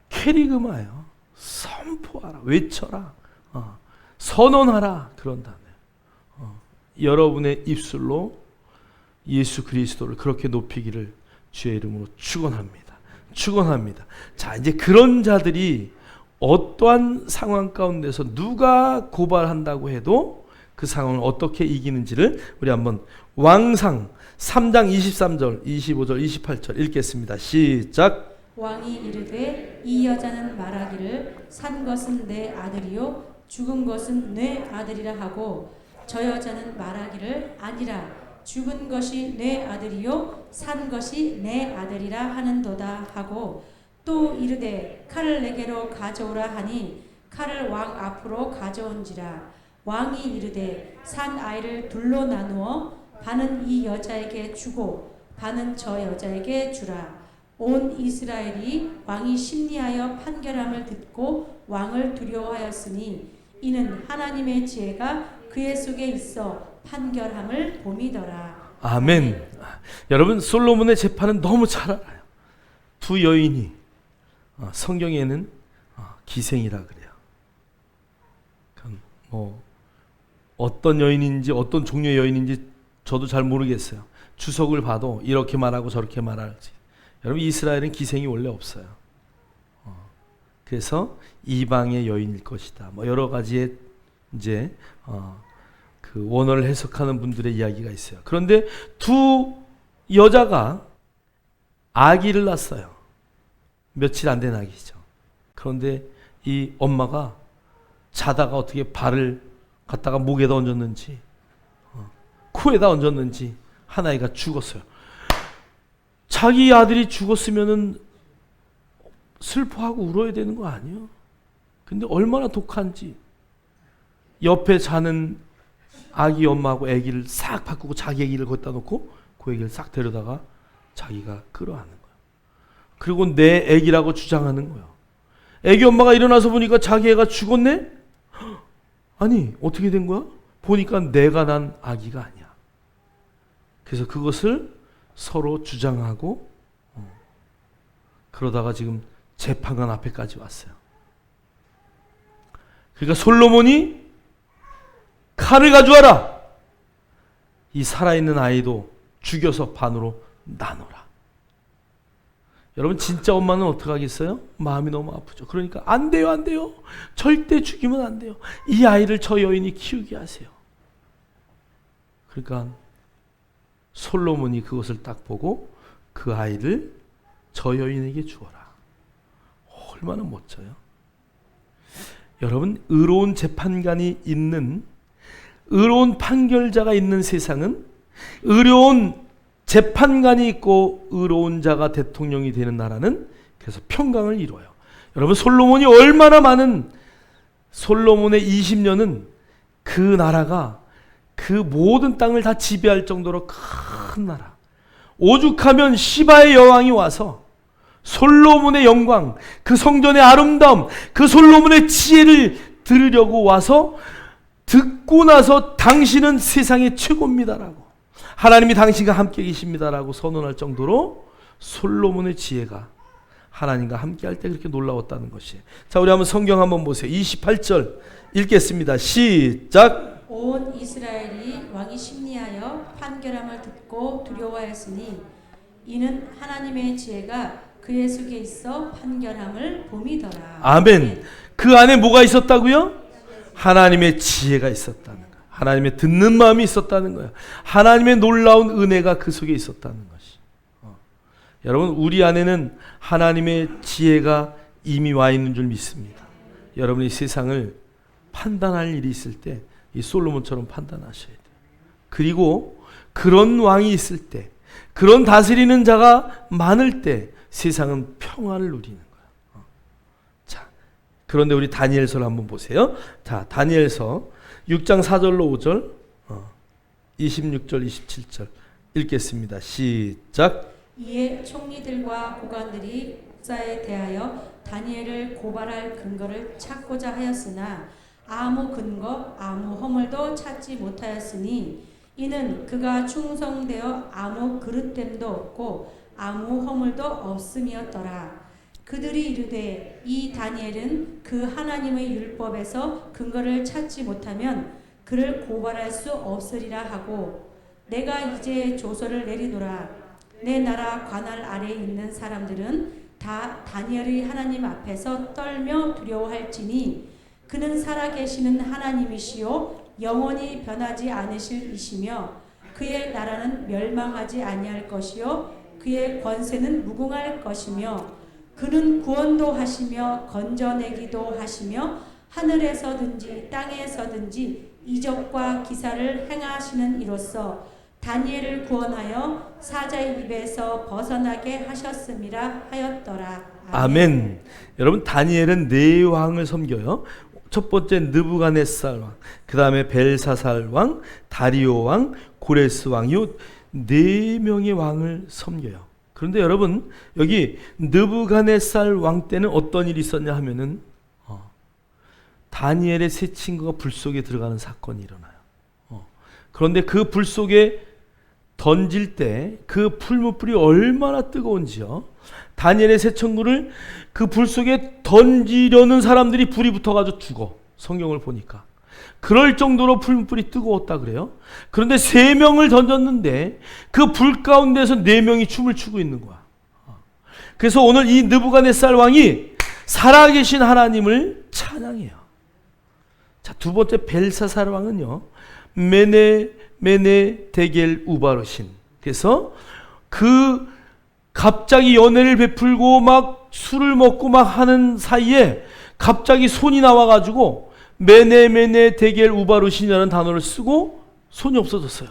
캐리그마예요. 선포하라, 외쳐라, 선언하라, 그런 단어예요. 여러분의 입술로 예수 그리스도를 그렇게 높이기를 주의 이름으로 축원합니다. 축원합니다. 자, 이제 그런 자들이 어떠한 상황 가운데서 누가 고발한다고 해도 그 상황을 어떻게 이기는지를 우리 한번 왕상 3장 23절, 25절, 28절 읽겠습니다. 시작. 왕이 이르되 이 여자는 말하기를 산 것은 내 아들이요 죽은 것은 내 아들이라 하고, 저 여자는 말하기를 아니라 죽은 것이 내 아들이요 산 것이 내 아들이라 하는도다 하고, 또 이르되 칼을 내게로 가져오라 하니 칼을 왕 앞으로 가져온지라. 왕이 이르되 산 아이를 둘로 나누어 반은 이 여자에게 주고 반은 저 여자에게 주라. 온 이스라엘이 왕이 심리하여 판결함을 듣고 왕을 두려워하였으니 이는 하나님의 지혜가 그의 속에 있어 판결함을 봄이더라. 아멘. 여러분, 솔로몬의 재판은 너무 잘 알아요. 두 여인이 성경에는 기생이라 그래요. 뭐 어떤 여인인지 어떤 종류의 여인인지 저도 잘 모르겠어요. 주석을 봐도 이렇게 말하고 저렇게 말할지. 여러분, 이스라엘은 기생이 원래 없어요. 그래서 이방의 여인일 것이다. 뭐 여러 가지의 이제 그 원어를 해석하는 분들의 이야기가 있어요. 그런데 두 여자가 아기를 낳았어요. 며칠 안 된 아기죠. 그런데 이 엄마가 자다가 어떻게 발을 갖다가 목에다 얹었는지 코에다 얹었는지 한 아이가 죽었어요. 자기 아들이 죽었으면은 슬퍼하고 울어야 되는 거 아니에요? 근데 얼마나 독한지 옆에 자는 아기 엄마하고 아기를 싹 바꾸고 자기 아기를 거기다 놓고 그 아기를 싹 데려다가 자기가 끌어안는 거예요. 그리고 내 아기라고 주장하는 거예요. 아기 엄마가 일어나서 보니까 자기 애가 죽었네? 아니, 어떻게 된 거야? 보니까 내가 난 아기가 아니야. 그래서 그것을 서로 주장하고 그러다가 지금 재판관 앞에까지 왔어요. 그러니까 솔로몬이 칼을 가져와라. 이 살아있는 아이도 죽여서 반으로 나눠라. 여러분, 진짜 엄마는 어떻게 하겠어요? 마음이 너무 아프죠. 그러니까 안 돼요, 안 돼요. 절대 죽이면 안 돼요. 이 아이를 저 여인이 키우게 하세요. 그러니까 솔로몬이 그것을 딱 보고 그 아이를 저 여인에게 주어라. 얼마나 멋져요. 여러분, 의로운 재판관이 있는, 의로운 판결자가 있는 세상은, 의로운 재판관이 있고 의로운 자가 대통령이 되는 나라는 그래서 평강을 이루어요. 여러분, 솔로몬이 얼마나 많은, 솔로몬의 20년은 그 나라가 그 모든 땅을 다 지배할 정도로 큰 나라. 오죽하면 시바의 여왕이 와서 솔로몬의 영광, 그 성전의 아름다움, 그 솔로몬의 지혜를 들으려고 와서 듣고 나서 당신은 세상의 최고입니다라고, 하나님이 당신과 함께 계십니다라고 선언할 정도로 솔로몬의 지혜가 하나님과 함께 할 때 그렇게 놀라웠다는 것이에요. 자, 우리 한번 성경 한번 보세요. 28절 읽겠습니다. 시작. 온 이스라엘이 왕이 심리하여 판결함을 듣고 두려워하였으니 이는 하나님의 지혜가 그의 속에 있어 판결함을 봄이더라. 아멘. 그 안에 뭐가 있었다고요? 하나님의 지혜가 있었다는 거예요. 하나님의 듣는 마음이 있었다는 거예요. 하나님의 놀라운 은혜가 그 속에 있었다는 것이. 여러분, 우리 안에는 하나님의 지혜가 이미 와 있는 줄 믿습니다. 여러분이 세상을 판단할 일이 있을 때 이 솔로몬처럼 판단하셔야 돼요. 그리고 그런 왕이 있을 때, 그런 다스리는 자가 많을 때 세상은 평화를 누리는 거예요. 자, 그런데 우리 다니엘서를 한번 보세요. 자, 다니엘서 6장 4절로 5절, 26절, 27절 읽겠습니다. 시작. 이에 총리들과 고관들이 역사에 대하여 다니엘을 고발할 근거를 찾고자 하였으나 아무 근거, 아무 허물도 찾지 못하였으니 이는 그가 충성되어 아무 그릇됨도 없고 아무 허물도 없음이었더라. 그들이 이르되 이 다니엘은 그 하나님의 율법에서 근거를 찾지 못하면 그를 고발할 수 없으리라 하고 내가 이제 조서를 내리노라. 내 나라 관할 아래에 있는 사람들은 다 다니엘의 하나님 앞에서 떨며 두려워할지니 그는 살아계시는 하나님이시요 영원히 변하지 않으실 이시며 그의 나라는 멸망하지 아니할 것이요 그의 권세는 무궁할 것이며 그는 구원도 하시며 건져내기도 하시며 하늘에서든지 땅에서든지 이적과 기사를 행하시는 이로써 다니엘을 구원하여 사자의 입에서 벗어나게 하셨음이라 하였더라. 아멘. 여러분, 다니엘은 네 왕을 섬겨요. 첫 번째 느부갓네살 왕, 그 다음에 벨사살 왕, 다리오 왕, 고레스 왕, 이 네 명의 왕을 섬겨요. 그런데 여러분, 여기 느부갓네살 왕 때는 어떤 일이 있었냐 하면은 다니엘의 세 친구가 불 속에 들어가는 사건이 일어나요. 그런데 그 불 속에 던질 때 그 풀무불이 얼마나 뜨거운지요. 다니엘의 세 친구를 그 불 속에 던지려는 사람들이 불이 붙어가지고 죽어. 성경을 보니까. 그럴 정도로 풀무불이 뜨거웠다 그래요. 그런데 세 명을 던졌는데 그 불 가운데서 네 명이 춤을 추고 있는 거야. 그래서 오늘 이 느부갓네살 왕이 살아계신 하나님을 찬양해요. 자, 두 번째 벨사살 왕은요, 메네 데겔 우바르신. 그래서 그 갑자기 연애를 베풀고 막 술을 먹고 막 하는 사이에 갑자기 손이 나와가지고 메네 데겔 우바르신이라는 단어를 쓰고 손이 없어졌어요.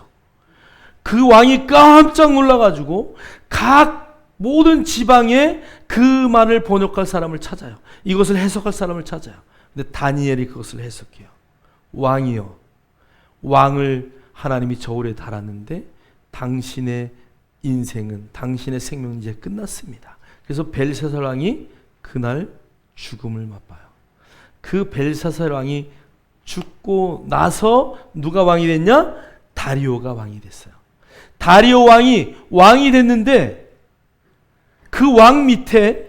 그 왕이 깜짝 놀라가지고 각 모든 지방에 그 말을 번역할 사람을 찾아요. 이것을 해석할 사람을 찾아요. 근데 다니엘이 그것을 해석해요. 왕이요, 왕을 하나님이 저울에 달았는데 당신의 인생은, 당신의 생명은 이제 끝났습니다. 그래서 벨사살 왕이 그날 죽음을 맛봐요. 그 벨사살 왕이 죽고 나서 누가 왕이 됐냐? 다리오가 왕이 됐어요. 다리오 왕이 됐는데 그 왕 밑에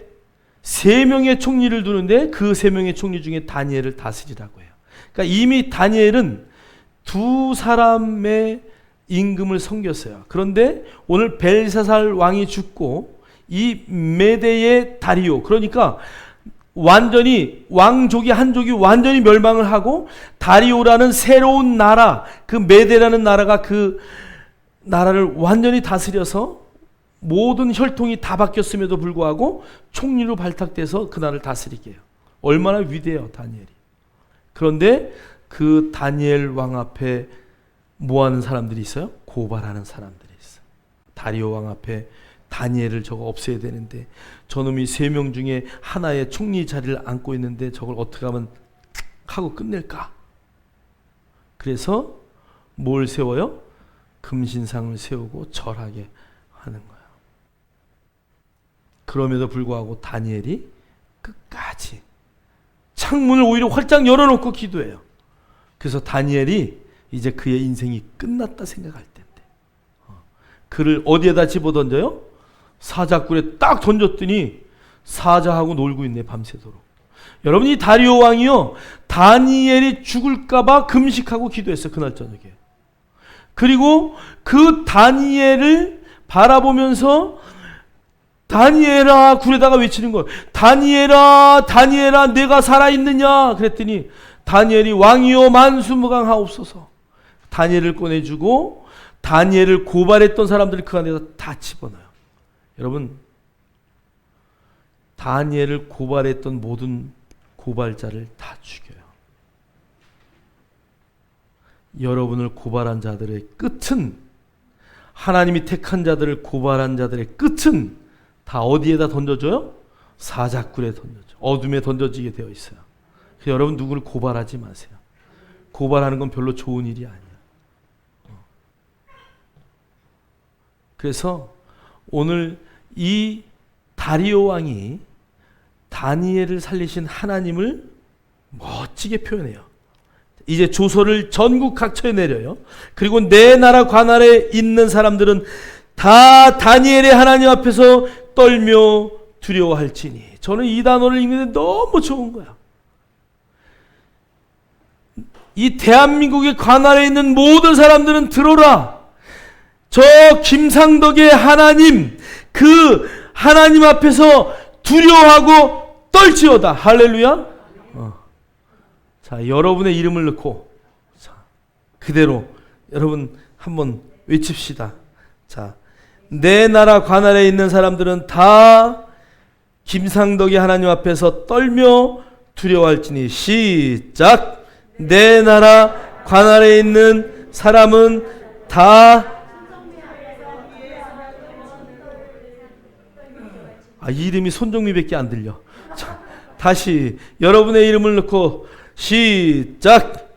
세 명의 총리를 두는데 그 세 명의 총리 중에 다니엘을 다스리라고 해요. 그러니까 이미 다니엘은 두 사람의 임금을 섬겼어요. 그런데 오늘 벨사살 왕이 죽고 이 메대의 다리오, 그러니까 완전히 왕족이 한족이 완전히 멸망을 하고 다리오라는 새로운 나라, 그 메대라는 나라가 그 나라를 완전히 다스려서 모든 혈통이 다 바뀌었음에도 불구하고 총리로 발탁돼서 그 나라를 다스리게 해요. 얼마나 위대해요, 다니엘이. 그런데 그 다니엘 왕 앞에 뭐 하는 사람들이 있어요? 고발하는 사람들이 있어요. 다리오 왕 앞에 다니엘을 저거 없애야 되는데 저놈이 세 명 중에 하나의 총리 자리를 안고 있는데 저걸 어떻게 하면 하고 끝낼까? 그래서 뭘 세워요? 금신상을 세우고 절하게 하는 거예요. 그럼에도 불구하고 다니엘이 끝까지 창문을 오히려 활짝 열어놓고 기도해요. 그래서 다니엘이 이제 그의 인생이 끝났다 생각할 텐데 그를 어디에다 집어던져요? 사자굴에 딱 던졌더니 사자하고 놀고 있네, 밤새도록. 여러분, 이 다리오 왕이요, 다니엘이 죽을까봐 금식하고 기도했어요, 그날 저녁에. 그리고 그 다니엘을 바라보면서 다니엘아 굴에다가 외치는 거예요. 다니엘아, 다니엘아, 내가 살아있느냐? 그랬더니 다니엘이 왕이여 만수무강하옵소서. 다니엘을 꺼내주고 다니엘을 고발했던 사람들을 그 안에다 다 집어넣어요. 여러분, 다니엘을 고발했던 모든 고발자를 다 죽여요. 여러분을 고발한 자들의 끝은, 하나님이 택한 자들을 고발한 자들의 끝은 다 어디에다 던져줘요? 사자굴에 던져줘. 어둠에 던져지게 되어 있어요. 그래서 여러분, 누구를 고발하지 마세요. 고발하는 건 별로 좋은 일이 아니야. 그래서 오늘 이 다리오 왕이 다니엘을 살리신 하나님을 멋지게 표현해요. 이제 조서를 전국 각처에 내려요. 그리고 내 나라 관할에 있는 사람들은 다 다니엘의 하나님 앞에서 떨며 두려워할지니. 저는 이 단어를 읽는데 너무 좋은 거야. 이 대한민국의 관할에 있는 모든 사람들은 들어라. 저 김상덕의 하나님, 그 하나님 앞에서 두려워하고 떨지어다. 할렐루야. 자, 여러분의 이름을 넣고 자, 그대로 여러분 한번 외칩시다. 자, 내 나라 관할에 있는 사람들은 다 김상덕의 하나님 앞에서 떨며 두려워할지니. 시작. 내 나라 관할에 있는 사람은 다 이름이 손정미밖에 안 들려. 자, 다시 여러분의 이름을 넣고 시작.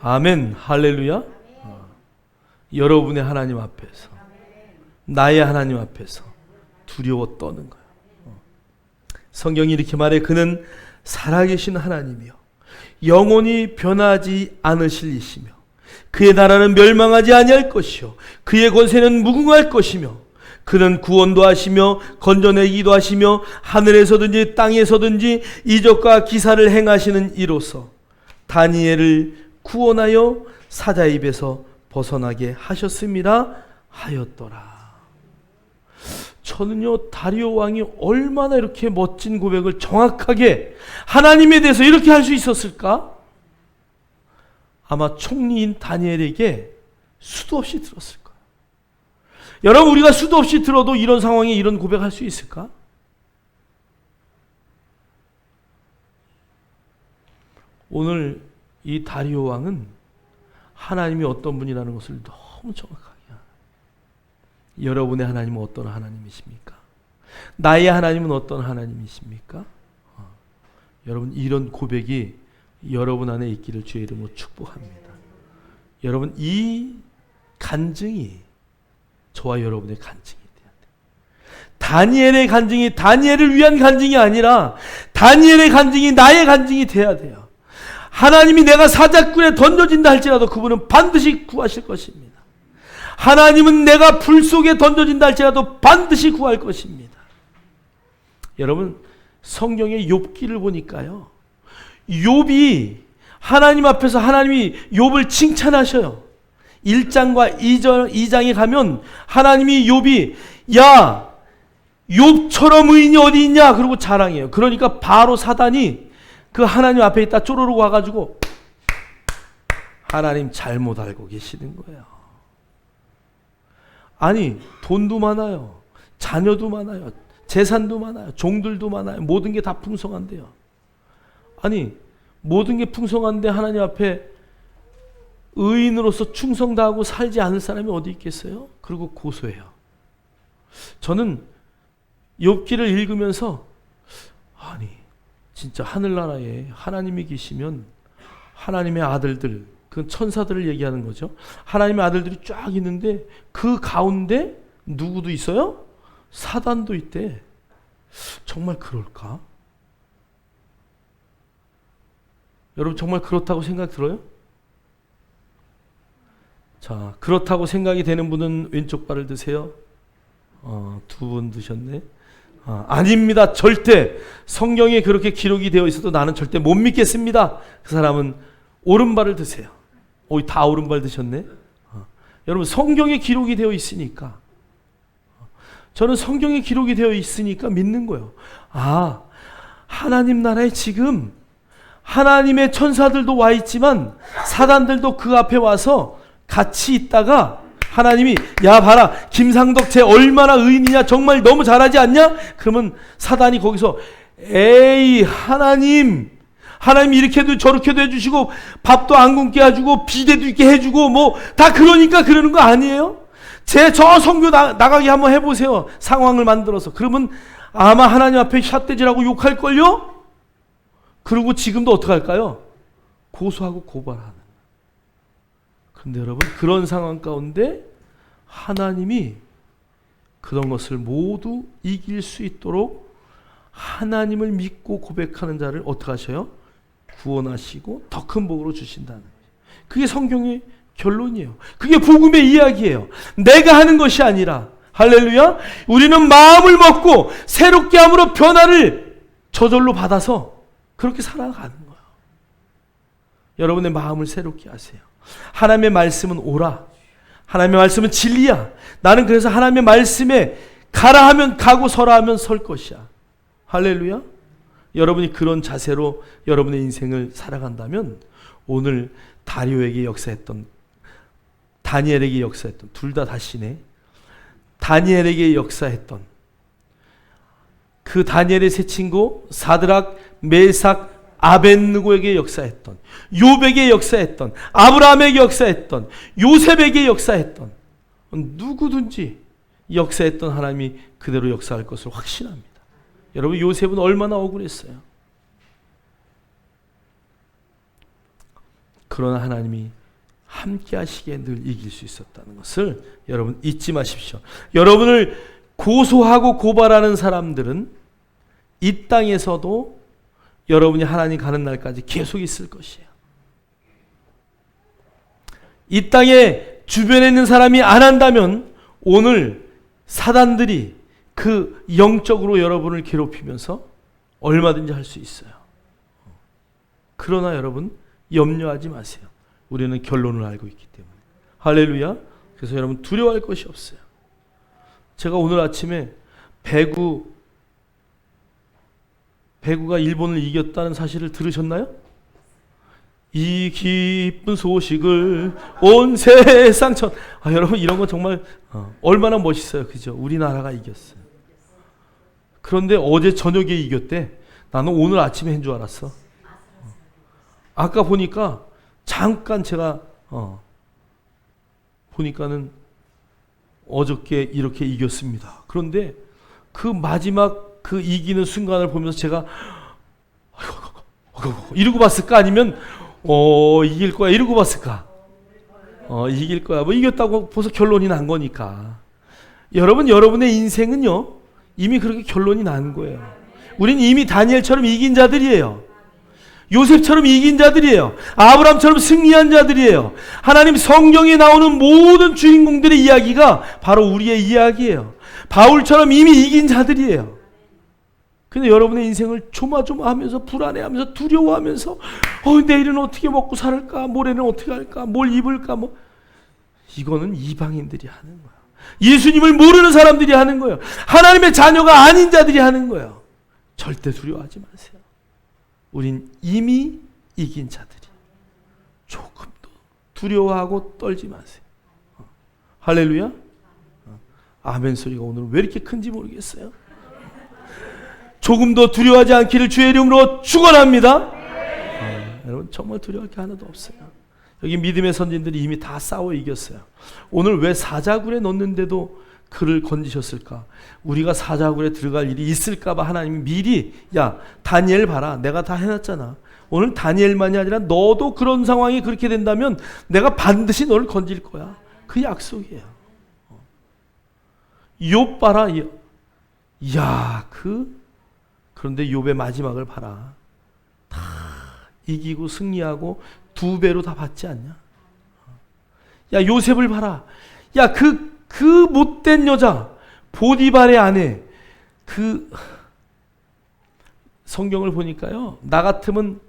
아멘. 할렐루야. 여러분의 하나님 앞에서, 나의 하나님 앞에서 두려워 떠는 거야. 성경이 이렇게 말해. 그는 살아계신 하나님이요 영원히 변하지 않으실 이시며 그의 나라는 멸망하지 아니할 것이요 그의 권세는 무궁할 것이며 그는 구원도 하시며 건져내기도 하시며 하늘에서든지 땅에서든지 이적과 기사를 행하시는 이로서 다니엘을 구원하여 사자 입에서 벗어나게 하셨음이라 하였더라. 저는요, 다리오 왕이 얼마나 이렇게 멋진 고백을 정확하게 하나님에 대해서 이렇게 할 수 있었을까? 아마 총리인 다니엘에게 수도 없이 들었을 거예요. 여러분, 우리가 수도 없이 들어도 이런 상황에 이런 고백할 수 있을까? 오늘 이 다리오 왕은 하나님이 어떤 분이라는 것을 너무 정확하게 알아요. 여러분의 하나님은 어떤 하나님이십니까? 나의 하나님은 어떤 하나님이십니까? 여러분, 이런 고백이 여러분 안에 있기를 주의 이름으로 축복합니다. 여러분, 이 간증이 저와 여러분의 간증이 돼야 돼요. 다니엘의 간증이 다니엘을 위한 간증이 아니라 다니엘의 간증이 나의 간증이 돼야 돼요. 하나님이 내가 사자굴에 던져진다 할지라도 그분은 반드시 구하실 것입니다. 하나님은 내가 불 속에 던져진다 할지라도 반드시 구할 것입니다. 여러분, 성경의 욥기를 보니까요, 욥이 하나님 앞에서 하나님이 욥을 칭찬하셔요. 1장과 2장에 가면 하나님이 욥이 야, 욥처럼 의인이 어디 있냐 그러고 자랑해요. 그러니까 바로 사단이 그 하나님 앞에 있다 쪼르르 와가지고 하나님 잘못 알고 계시는 거예요. 아니, 돈도 많아요, 자녀도 많아요, 재산도 많아요, 종들도 많아요, 모든 게 다 풍성한데요. 아니, 모든 게 풍성한데 하나님 앞에 의인으로서 충성 다하고 살지 않을 사람이 어디 있겠어요? 그리고 고소해요. 저는 욥기를 읽으면서 아니, 진짜 하늘나라에 하나님이 계시면 하나님의 아들들, 그 천사들을 얘기하는 거죠. 하나님의 아들들이 쫙 있는데 그 가운데 누구도 있어요? 사단도 있대. 정말 그럴까? 여러분, 정말 그렇다고 생각 들어요? 자, 그렇다고 생각이 되는 분은 왼쪽 발을 드세요. 두 분 드셨네. 아닙니다. 절대. 성경에 그렇게 기록이 되어 있어도 나는 절대 못 믿겠습니다. 그 사람은 오른발을 드세요. 다 오른발 드셨네. 여러분, 성경에 기록이 되어 있으니까, 저는 성경에 기록이 되어 있으니까 믿는 거예요. 하나님 나라에 지금 하나님의 천사들도 와 있지만 사단들도 그 앞에 와서 같이 있다가 하나님이 야 봐라, 김상덕 쟤 얼마나 의인이냐, 정말 너무 잘하지 않냐? 그러면 사단이 거기서 에이 하나님 이렇게도 저렇게도 해주시고 밥도 안 굶게 해주고 비대도 있게 해주고 뭐 다 그러니까 그러는 거 아니에요? 제 저 선교 나가게 한번 해보세요. 상황을 만들어서. 그러면 아마 하나님 앞에 샷대질하고 욕할걸요? 그리고 지금도 어떻게 할까요? 고소하고 고발하는. 그런데 여러분, 그런 상황 가운데 하나님이 그런 것을 모두 이길 수 있도록 하나님을 믿고 고백하는 자를 어떻게 하셔요? 구원하시고 더 큰 복으로 주신다는 거예요. 그게 성경의 결론이에요. 그게 복음의 이야기예요. 내가 하는 것이 아니라, 할렐루야, 우리는 마음을 먹고 새롭게 함으로 변화를 저절로 받아서 그렇게 살아가는 거예요. 여러분의 마음을 새롭게 하세요. 하나님의 말씀은 오라. 하나님의 말씀은 진리야. 나는 그래서 하나님의 말씀에 가라 하면 가고 서라 하면 설 것이야. 할렐루야. 여러분이 그런 자세로 여러분의 인생을 살아간다면 오늘 다리오에게 역사했던, 다니엘에게 역사했던, 둘 다 다시네. 다니엘에게 역사했던 그 다니엘의 세 친구 사드락, 메삭, 아벳느고에게 역사했던, 욥에게 역사했던, 아브라함에게 역사했던, 요셉에게 역사했던, 누구든지 역사했던 하나님이 그대로 역사할 것을 확신합니다. 여러분, 요셉은 얼마나 억울했어요. 그러나 하나님이 함께 하시기에 늘 이길 수 있었다는 것을 여러분 잊지 마십시오. 여러분을 고소하고 고발하는 사람들은 이 땅에서도 여러분이 하나님 가는 날까지 계속 있을 것이에요. 이 땅에 주변에 있는 사람이 안 한다면 오늘 사단들이 그 영적으로 여러분을 괴롭히면서 얼마든지 할 수 있어요. 그러나 여러분 염려하지 마세요. 우리는 결론을 알고 있기 때문에. 할렐루야. 그래서 여러분 두려워할 것이 없어요. 제가 오늘 아침에 배구가 일본을 이겼다는 사실을 들으셨나요? 이 기쁜 소식을 온 세상 여러분 이런 거 정말 얼마나 멋있어요. 그죠? 우리나라가 이겼어요. 그런데 어제 저녁에 이겼대. 나는 오늘 아침에 한 줄 알았어. 아까 보니까 잠깐 제가 보니까는 어저께 이렇게 이겼습니다. 그런데 그 마지막 그 이기는 순간을 보면서 제가 이러고 봤을까? 아니면 이길 거야 이러고 봤을까? 이길 거야. 뭐 이겼다고 벌써 결론이 난 거니까. 여러분의 인생은요 이미 그렇게 결론이 난 거예요. 우린 이미 다니엘처럼 이긴 자들이에요. 요셉처럼 이긴 자들이에요. 아브라함처럼 승리한 자들이에요. 하나님 성경에 나오는 모든 주인공들의 이야기가 바로 우리의 이야기예요. 바울처럼 이미 이긴 자들이에요. 근데 여러분의 인생을 조마조마하면서 불안해하면서 두려워하면서 내일은 어떻게 먹고 살까? 모레는 어떻게 할까? 뭘 입을까? 이거는 이방인들이 하는 거예요. 예수님을 모르는 사람들이 하는 거예요. 하나님의 자녀가 아닌 자들이 하는 거예요. 절대 두려워하지 마세요. 우린 이미 이긴 자들이. 조금도 두려워하고 떨지 마세요. 할렐루야. 아멘 소리가 오늘 왜 이렇게 큰지 모르겠어요. 조금도 두려워하지 않기를 주의 이름으로 축원합니다. 여러분 정말 두려워할 게 하나도 없어요. 여기 믿음의 선진들이 이미 다 싸워 이겼어요. 오늘 왜 사자굴에 넣는데도 그를 건지셨을까? 우리가 사자굴에 들어갈 일이 있을까 봐 하나님이 미리 다니엘 봐라. 내가 다 해놨잖아. 오늘 다니엘만이 아니라 너도 그런 상황이 그렇게 된다면 내가 반드시 너를 건질 거야. 그 약속이에요. 욥 봐라. 그런데 욥의 마지막을 봐라. 다 이기고 승리하고 2배로 다 받지 않냐? 요셉을 봐라. 그 못된 여자 보디발의 아내 성경을 보니까요. 나 같으면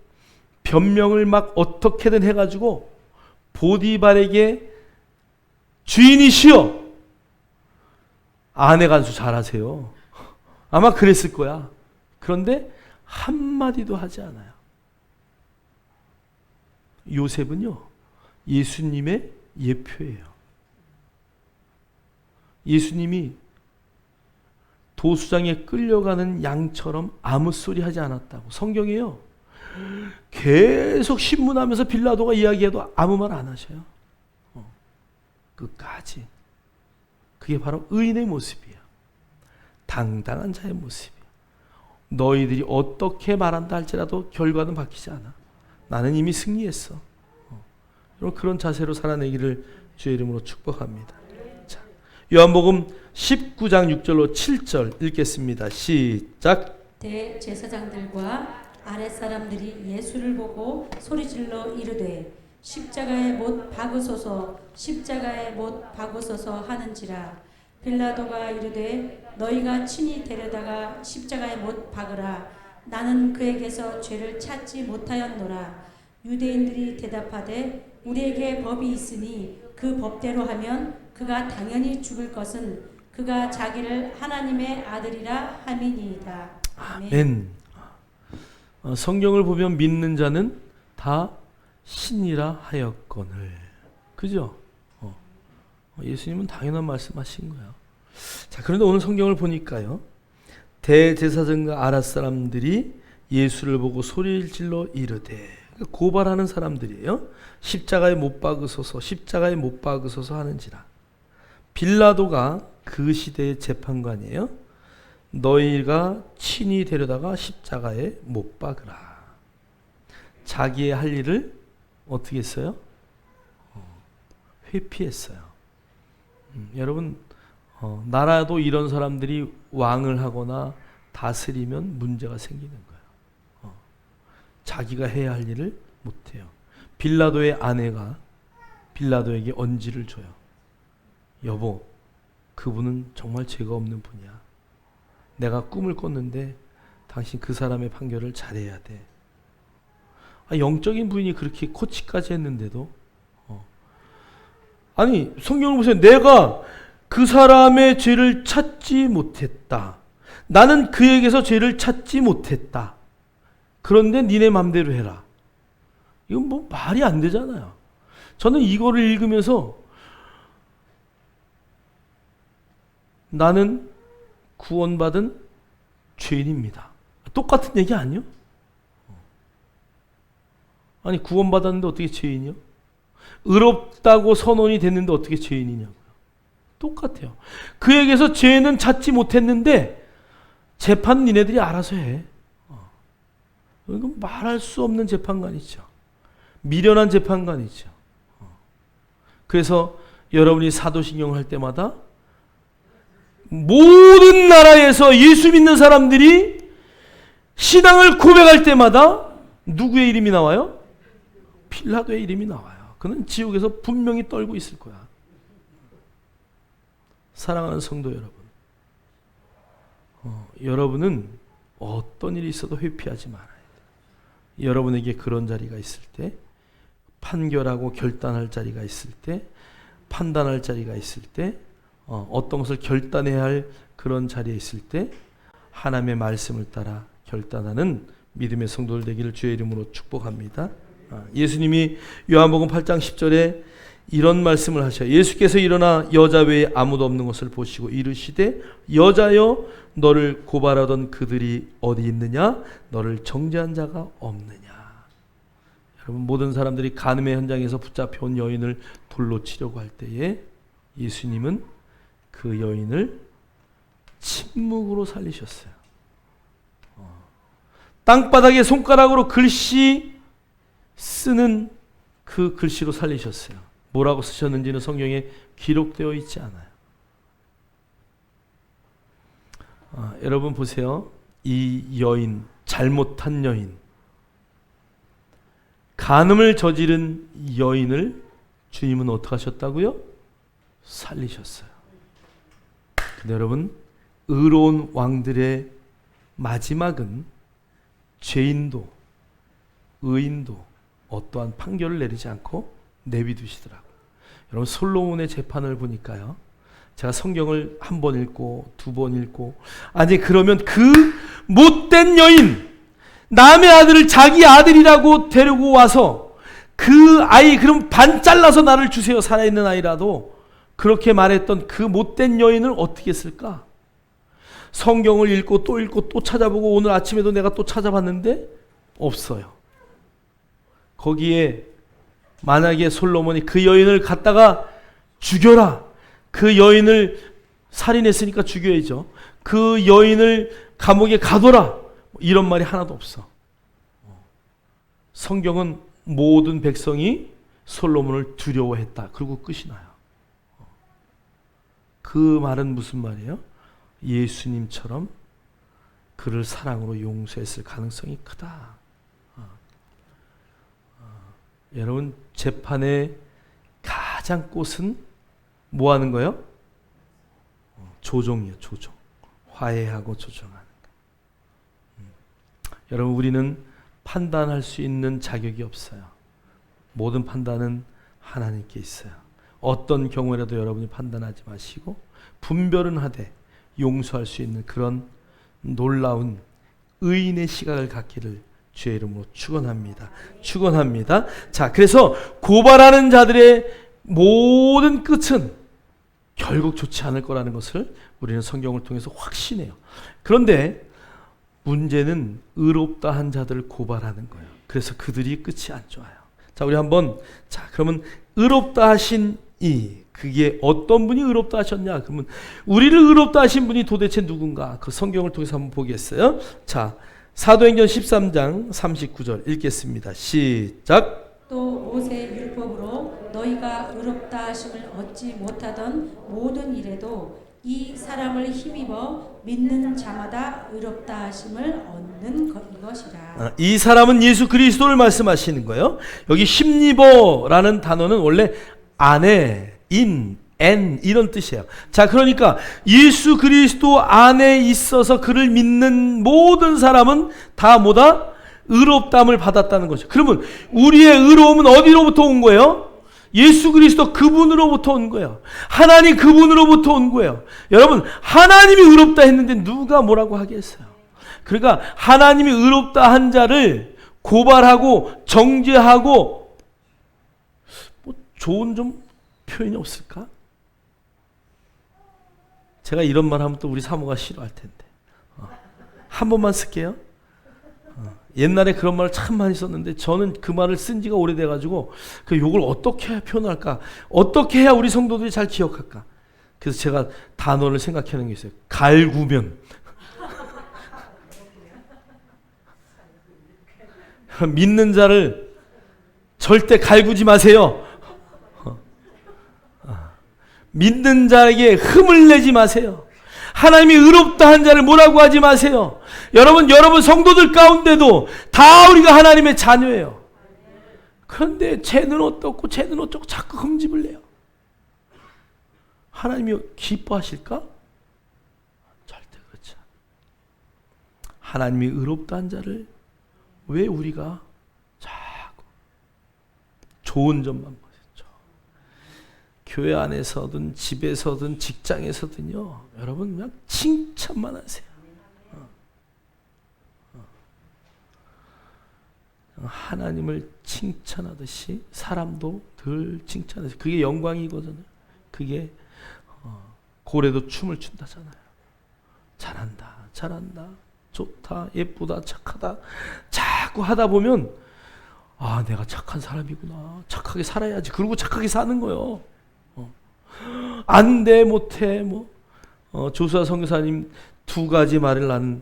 변명을 막 어떻게든 해가지고 보디발에게 주인이시여 아내 간수 잘하세요. 아마 그랬을 거야. 그런데 한마디도 하지 않아요. 요셉은요 예수님의 예표예요. 예수님이 도수장에 끌려가는 양처럼 아무 소리 하지 않았다고 성경이에요. 계속 신문하면서 빌라도가 이야기해도 아무 말 안 하셔요. 끝까지. 그게 바로 의인의 모습이야. 당당한 자의 모습이야. 너희들이 어떻게 말한다 할지라도 결과는 바뀌지 않아. 나는 이미 승리했어. 여러분 그런 자세로 살아내기를 주의 이름으로 축복합니다. 자, 요한복음 19장 6절로 7절 읽겠습니다. 시작. 대제사장들과 아랫사람들이 예수를 보고 소리질러 이르되 십자가에 못 박으소서 십자가에 못 박으소서 하는지라. 빌라도가 이르되 너희가 친히 데려다가 십자가에 못 박으라. 나는 그에게서 죄를 찾지 못하였노라. 유대인들이 대답하되 우리에게 법이 있으니 그 법대로 하면 그가 당연히 죽을 것은 그가 자기를 하나님의 아들이라 함이니이다. 아멘. 성경을 보면 믿는 자는 다 신이라 하였거늘. 그죠? 예수님은 당연한 말씀하신 거야. 자, 그런데 오늘 성경을 보니까요. 대제사장과 아랫사람들이 예수를 보고 소리를 질러 이르되, 고발하는 사람들이에요. 십자가에 못 박으소서 십자가에 못 박으소서 하는지라. 빌라도가 그 시대의 재판관이에요. 너희가 친히 데려다가 십자가에 못 박으라. 자기의 할 일을 어떻게 했어요? 회피했어요. 여러분 나라도 이런 사람들이 왕을 하거나 다스리면 문제가 생기는 거예요. 자기가 해야 할 일을 못해요. 빌라도의 아내가 빌라도에게 언지를 줘요. 여보, 그분은 정말 죄가 없는 분이야. 내가 꿈을 꿨는데 당신 그 사람의 판결을 잘해야 돼. 영적인 부인이 그렇게 코치까지 했는데도 아니 성경을 보세요. 내가 그 사람의 죄를 찾지 못했다. 나는 그에게서 죄를 찾지 못했다. 그런데 니네 맘대로 해라. 이건 뭐 말이 안 되잖아요. 저는 이거를 읽으면서 나는 구원받은 죄인입니다. 똑같은 얘기 아니요? 아니 구원받았는데 어떻게 죄인이요? 의롭다고 선언이 됐는데 어떻게 죄인이냐고요? 똑같아요. 그에게서 죄는 찾지 못했는데 재판 니네들이 알아서 해. 이건 말할 수 없는 재판관이죠. 미련한 재판관이죠. 그래서 여러분이 사도신경 할 때마다 모든 나라에서 예수 믿는 사람들이 신앙을 고백할 때마다 누구의 이름이 나와요? 빌라도의 이름이 나와요. 그는 지옥에서 분명히 떨고 있을 거야. 사랑하는 성도 여러분, 여러분은 어떤 일이 있어도 회피하지 말아야 돼요. 여러분에게 그런 자리가 있을 때, 판결하고 결단할 자리가 있을 때, 판단할 자리가 있을 때, 어떤 것을 결단해야 할 그런 자리에 있을 때 하나님의 말씀을 따라 결단하는 믿음의 성도들 되기를 주의 이름으로 축복합니다. 예수님이 요한복음 8장 10절에 이런 말씀을 하셔요. 예수께서 일어나 여자 외에 아무도 없는 것을 보시고 이르시되 여자여 너를 고발하던 그들이 어디 있느냐? 너를 정죄한 자가 없느냐? 여러분 모든 사람들이 간음의 현장에서 붙잡혀온 여인을 돌로 치려고 할 때에 예수님은 그 여인을 침묵으로 살리셨어요. 땅바닥에 손가락으로 글씨 쓰는 그 글씨로 살리셨어요. 뭐라고 쓰셨는지는 성경에 기록되어 있지 않아요. 여러분 보세요. 이 여인, 잘못한 여인, 간음을 저지른 여인을 주님은 어떻게 하셨다고요? 살리셨어요. 근데 여러분, 의로운 왕들의 마지막은 죄인도 의인도 어떠한 판결을 내리지 않고 내비두시더라고요. 여러분 솔로몬의 재판을 보니까요. 제가 성경을 한 번 읽고 두 번 읽고 아니 그러면 그 못된 여인 남의 아들을 자기 아들이라고 데리고 와서 그 아이 그럼 반 잘라서 나를 주세요. 살아있는 아이라도 그렇게 말했던 그 못된 여인을 어떻게 했을까? 성경을 읽고 또 찾아보고 오늘 아침에도 내가 또 찾아봤는데 없어요. 거기에 만약에 솔로몬이 그 여인을 갖다가 죽여라. 그 여인을 살인했으니까 죽여야죠. 그 여인을 감옥에 가둬라. 이런 말이 하나도 없어. 성경은 모든 백성이 솔로몬을 두려워했다. 그리고 끝이 나요. 그 말은 무슨 말이에요? 예수님처럼 그를 사랑으로 용서했을 가능성이 크다. 여러분, 재판의 가장 꽃은 뭐 하는 거예요? 조정이에요. 조정. 화해하고 조정하는 거. 여러분, 우리는 판단할 수 있는 자격이 없어요. 모든 판단은 하나님께 있어요. 어떤 경우라도 여러분이 판단하지 마시고 분별은 하되 용서할 수 있는 그런 놀라운 의인의 시각을 갖기를 주의 이름으로 축원합니다. 축원합니다. 자, 그래서 고발하는 자들의 모든 끝은 결국 좋지 않을 거라는 것을 우리는 성경을 통해서 확신해요. 그런데 문제는 의롭다 한 자들을 고발하는 거예요. 그래서 그들이 끝이 안 좋아요. 자, 우리 한번, 자, 그러면 의롭다 하신 그게 어떤 분이 의롭다 하셨냐? 그러면 우리를 의롭다 하신 분이 도대체 누군가? 그 성경을 통해서 한번 보겠어요. 자, 사도행전 13장 39절 읽겠습니다. 시작. 또 모세의 율법으로 너희가 의롭다 하심을 얻지 못하던 모든 일에도 이 사람을 힘입어 믿는 자마다 의롭다 하심을 얻는 것이라. 이 사람은 예수 그리스도를 말씀하시는 거예요. 여기 힘입어라는 단어는 원래 안에, 엔 이런 뜻이에요. 자, 그러니까 예수 그리스도 안에 있어서 그를 믿는 모든 사람은 다 뭐다? 의롭다함을 받았다는 거죠. 그러면 우리의 의로움은 어디로부터 온 거예요? 예수 그리스도 그분으로부터 온 거예요. 하나님 그분으로부터 온 거예요. 여러분, 하나님이 의롭다 했는데 누가 뭐라고 하겠어요? 그러니까 하나님이 의롭다 한 자를 고발하고 정죄하고 뭐 좋은 좀 표현이 없을까? 제가 이런 말 하면 또 우리 사모가 싫어할 텐데. 한 번만 쓸게요. 옛날에 그런 말을 참 많이 썼는데 저는 그 말을 쓴 지가 오래돼가지고 그 욕을 어떻게 해야 표현할까? 어떻게 해야 우리 성도들이 잘 기억할까? 그래서 제가 단어를 생각하는 게 있어요. 갈구면. 믿는 자를 절대 갈구지 마세요. 믿는 자에게 흠을 내지 마세요. 하나님이 의롭다 한 자를 뭐라고 하지 마세요. 여러분 성도들 가운데도 다 우리가 하나님의 자녀예요. 그런데 쟤는 어떻고 쟤는 어쩌고 자꾸 흠집을 내요. 하나님이 기뻐하실까? 절대 그렇지 않아요. 하나님이 의롭다 한 자를 왜 우리가 자꾸 좋은 점만 보세요. 교회 안에서든 집에서든 직장에서든요, 여러분 그냥 칭찬만 하세요. 하나님을 칭찬하듯이 사람도 늘 칭찬하세요. 그게 영광이거든요. 그게 고래도 춤을 춘다잖아요. 잘한다, 잘한다, 좋다, 예쁘다, 착하다 자꾸 하다 보면 아, 내가 착한 사람이구나, 착하게 살아야지. 그러고 착하게 사는 거예요. 안 돼, 못해, 조수아 선교사님 2가지 말을 난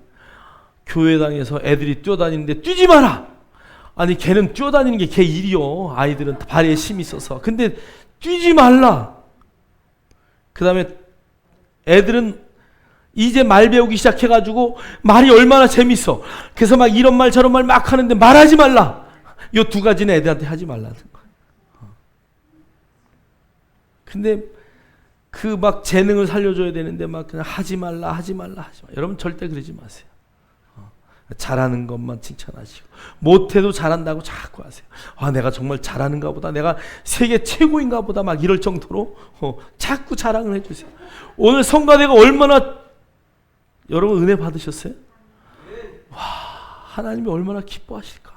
교회당에서 애들이 뛰어다니는데 뛰지 마라. 아니, 걔는 뛰어다니는 게 걔 일이요. 아이들은 발에 힘이 있어서. 근데 뛰지 말라. 그 다음에 애들은 이제 말 배우기 시작해가지고 말이 얼마나 재밌어. 그래서 막 이런 말 저런 말 막 하는데 말하지 말라. 요 2가지는 애들한테 하지 말라는 거예요. 근데 그 막 재능을 살려줘야 되는데 막 그냥 하지 말라, 하지 말라, 하지 말라. 여러분 절대 그러지 마세요. 잘하는 것만 칭찬하시고 못해도 잘한다고 자꾸 하세요. 아, 내가 정말 잘하는가 보다, 내가 세계 최고인가 보다 막 이럴 정도로 자꾸 자랑을 해주세요. 오늘 성가대가 얼마나 여러분 은혜 받으셨어요? 와, 하나님이 얼마나 기뻐하실까.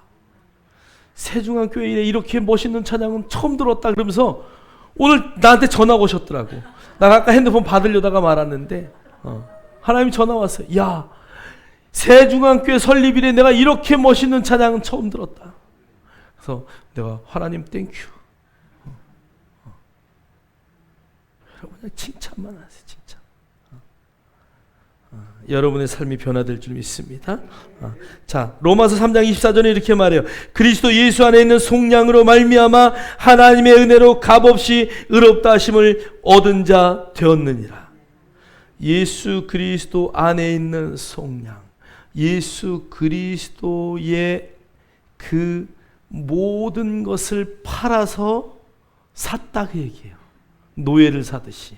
세중앙교회에 이렇게 멋있는 찬양은 처음 들었다 그러면서 오늘 나한테 전화 오셨더라고. 나 아까 핸드폰 받으려다가 말았는데 하나님이 전화 왔어요. 야, 세중앙교회 설립일에 내가 이렇게 멋있는 찬양은 처음 들었다. 그래서 내가 하나님 땡큐. 여러분 칭찬만 하세요. 칭찬. 여러분의 삶이 변화될 줄 믿습니다. 자, 로마서 3장 24절에 이렇게 말해요. 그리스도 예수 안에 있는 속량으로 말미암아 하나님의 은혜로 값없이 의롭다 하심을 얻은 자 되었느니라. 예수 그리스도 안에 있는 속량, 예수 그리스도의 그 모든 것을 팔아서 샀다 그 얘기예요. 노예를 사듯이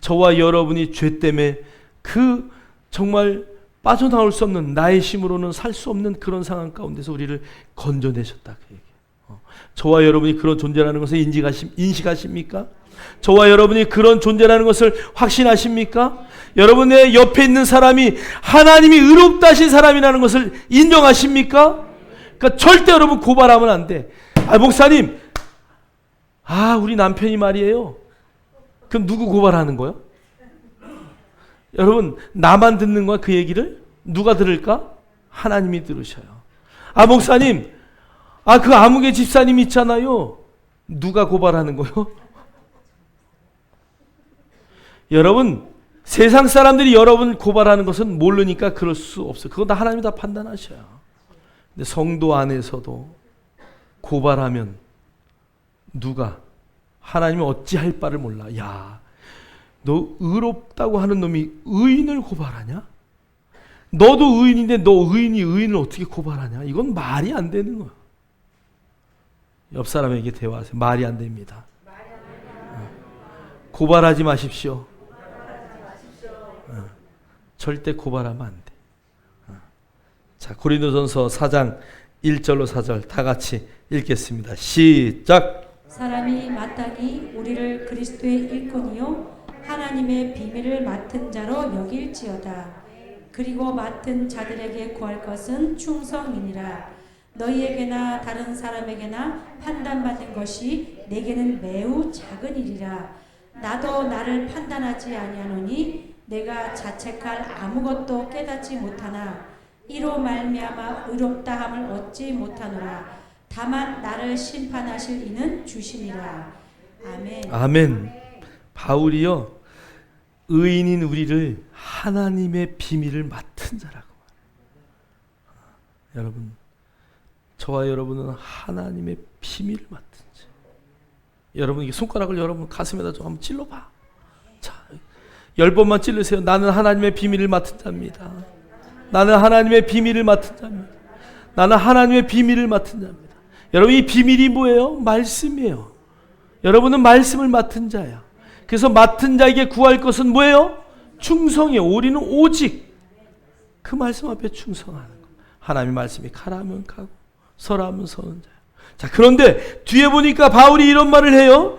저와 여러분이 죄 때문에 그 정말 빠져나올 수 없는, 나의 힘으로는 살 수 없는 그런 상황 가운데서 우리를 건져내셨다 그 얘기예요. 저와 여러분이 그런 존재라는 것을 인식하십니까? 저와 여러분이 그런 존재라는 것을 확신하십니까? 여러분의 옆에 있는 사람이 하나님이 의롭다 하신 사람이라는 것을 인정하십니까? 그러니까 절대 여러분 고발하면 안 돼. 목사님, 우리 남편이 말이에요. 그럼 누구 고발하는 거예요? 여러분, 나만 듣는 거야 그 얘기를? 누가 들을까? 하나님이 들으셔요. 목사님, 그 아무개 집사님 있잖아요. 누가 고발하는 거예요? 여러분, 세상 사람들이 여러분 고발하는 것은 모르니까 그럴 수 없어요. 그건 다 하나님이 다 판단하셔요. 근데 성도 안에서도 고발하면 누가? 하나님이 어찌할 바를 몰라. 야, 너 의롭다고 하는 놈이 의인을 고발하냐? 너도 의인인데 너 의인이 의인을 어떻게 고발하냐? 이건 말이 안 되는 거야. 옆 사람에게 대화하세요. 말이 안 됩니다. 고발하지 마십시오. 절대 고발하면 안 돼. 자, 고린도전서 4장 1절로 4절 다 같이 읽겠습니다. 시작. 사람이 마땅히 우리를 그리스도의 일꾼이요 하나님의 비밀을 맡은 자로 여길지어다. 그리고 맡은 자들에게 구할 것은 충성이니라. 너희에게나 다른 사람에게나 판단받는 것이 내게는 매우 작은 일이라. 나도 나를 판단하지 아니하노니 내가 자책할 아무것도 깨닫지 못하나 이로 말미암아 의롭다 함을 얻지 못하노라. 다만 나를 심판하실 이는 주시니라. 아멘. 아멘. 바울이요, 의인인 우리를 하나님의 비밀을 맡은 자라고 말해요. 여러분, 저와 여러분은 하나님의 비밀을 맡은 자. 여러분, 이 손가락을 여러분 가슴에다 좀 한번 찔러봐. 자, 10번만 찔르세요. 나는 하나님의 비밀을 맡은 자입니다. 나는 하나님의 비밀을 맡은 자입니다. 나는 하나님의 비밀을 맡은 자입니다. 여러분, 이 비밀이 뭐예요? 말씀이에요. 여러분은 말씀을 맡은 자야. 그래서 맡은 자에게 구할 것은 뭐예요? 충성이에요. 우리는 오직 그 말씀 앞에 충성하는 거. 하나님의 말씀이 가라면 가고 서라면 서는 자야. 자, 그런데 뒤에 보니까 바울이 이런 말을 해요.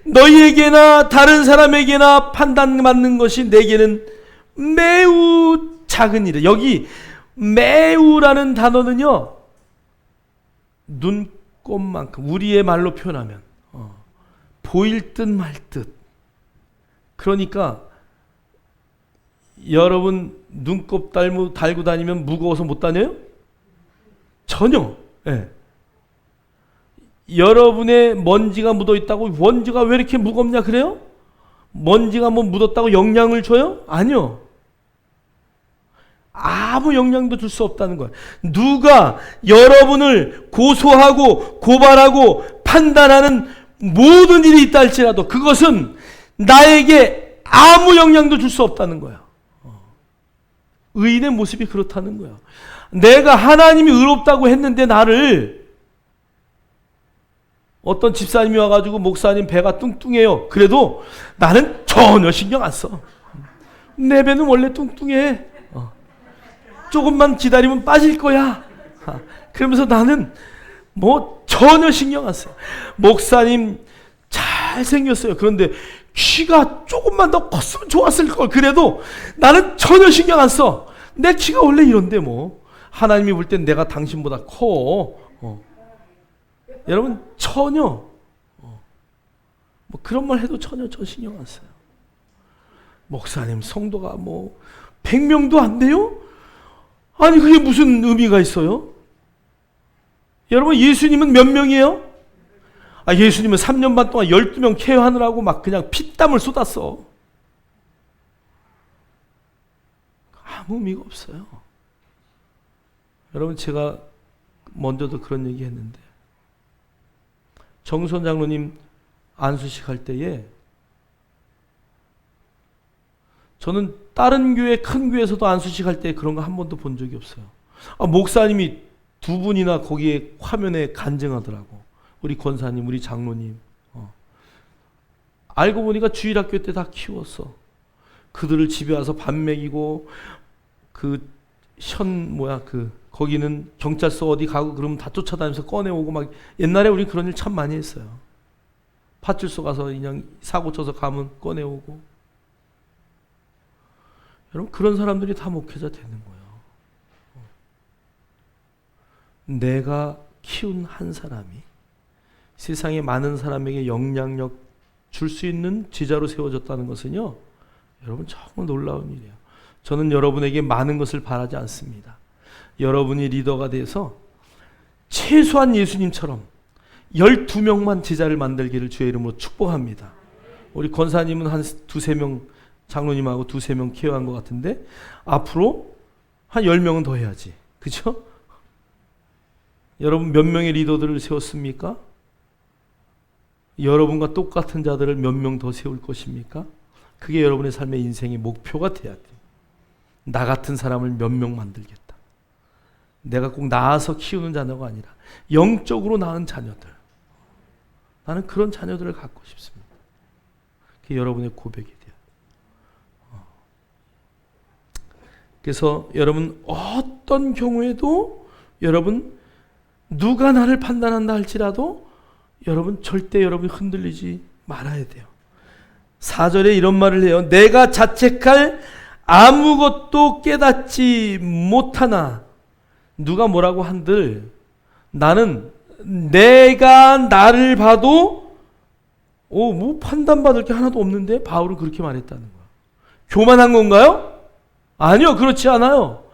너희에게나 다른 사람에게나 판단받는 것이 내게는 매우 작은 일이다. 여기 매우라는 단어는요, 눈꼽만큼, 우리의 말로 표현하면 보일 듯 말 듯. 그러니까 여러분 눈곱 달고 다니면 무거워서 못 다녀요? 전혀. 예. 여러분의 먼지가 묻어 있다고 먼지가 왜 이렇게 무겁냐 그래요? 먼지가 뭐 묻었다고 영향을 줘요? 아니요. 아무 영향도 줄 수 없다는 거예요. 누가 여러분을 고소하고 고발하고 판단하는 모든 일이 있다 할지라도 그것은 나에게 아무 영향도 줄 수 없다는 거예요. 의인의 모습이 그렇다는 거예요. 내가 하나님이 의롭다고 했는데 나를 어떤 집사님이 와가지고 목사님 배가 뚱뚱해요. 그래도 나는 전혀 신경 안 써. 내 배는 원래 뚱뚱해. 조금만 기다리면 빠질 거야. 그러면서 나는 뭐 전혀 신경 안 써요. 목사님 잘생겼어요. 그런데 키가 조금만 더 컸으면 좋았을 걸. 그래도 나는 전혀 신경 안 써. 내 키가 원래 이런데 뭐. 하나님이 볼 땐 내가 당신보다 커. 여러분 전혀 뭐 그런 말 해도 전혀 저 신경 안 써요. 목사님 성도가 뭐 100명도 안 돼요? 아니 그게 무슨 의미가 있어요? 여러분 예수님은 몇 명이에요? 예수님은 3년 반 동안 12명 케어하느라고 막 그냥 피땀을 쏟았어. 아무 의미가 없어요. 여러분, 제가 먼저도 그런 얘기 했는데, 정선 장로님 안수식 할 때에 저는 다른 교회, 큰 교회에서도 안수식 할 때 그런 거 한 번도 본 적이 없어요. 목사님이 두 분이나 거기에 화면에 간증하더라고. 우리 권사님, 우리 장로님. 알고 보니까 주일학교 때 다 키웠어. 그들을 집에 와서 밥 먹이고, 거기는 경찰서 어디 가고 그러면 다 쫓아다니면서 꺼내오고 막. 옛날에 우리 그런 일 참 많이 했어요. 파출소 가서 그냥 사고 쳐서 가면 꺼내오고. 여러분, 그런 사람들이 다 목회자 되는 거예요. 내가 키운 한 사람이 세상에 많은 사람에게 영향력 줄 수 있는 제자로 세워졌다는 것은요, 여러분, 정말 놀라운 일이에요. 저는 여러분에게 많은 것을 바라지 않습니다. 여러분이 리더가 돼서 최소한 예수님처럼 12명만 제자를 만들기를 주의 이름으로 축복합니다. 우리 권사님은 한 두세 명, 장로님하고 두세 명 케어한 것 같은데, 앞으로 한 10명은 더 해야지. 그죠? 여러분, 몇 명의 리더들을 세웠습니까? 여러분과 똑같은 자들을 몇 명 더 세울 것입니까? 그게 여러분의 삶의 인생의 목표가 돼야 돼요. 나 같은 사람을 몇 명 만들겠다. 내가 꼭 낳아서 키우는 자녀가 아니라 영적으로 낳은 자녀들. 나는 그런 자녀들을 갖고 싶습니다. 그게 여러분의 고백이 돼요. 그래서 여러분, 어떤 경우에도 여러분, 누가 나를 판단한다 할지라도 여러분, 절대 여러분 흔들리지 말아야 돼요. 4절에 이런 말을 해요. 내가 자책할 아무것도 깨닫지 못하나. 누가 뭐라고 한들 나는 내가 나를 봐도 뭐 판단받을 게 하나도 없는데, 바울은 그렇게 말했다는 거야. 교만한 건가요? 아니요, 그렇지 않아요.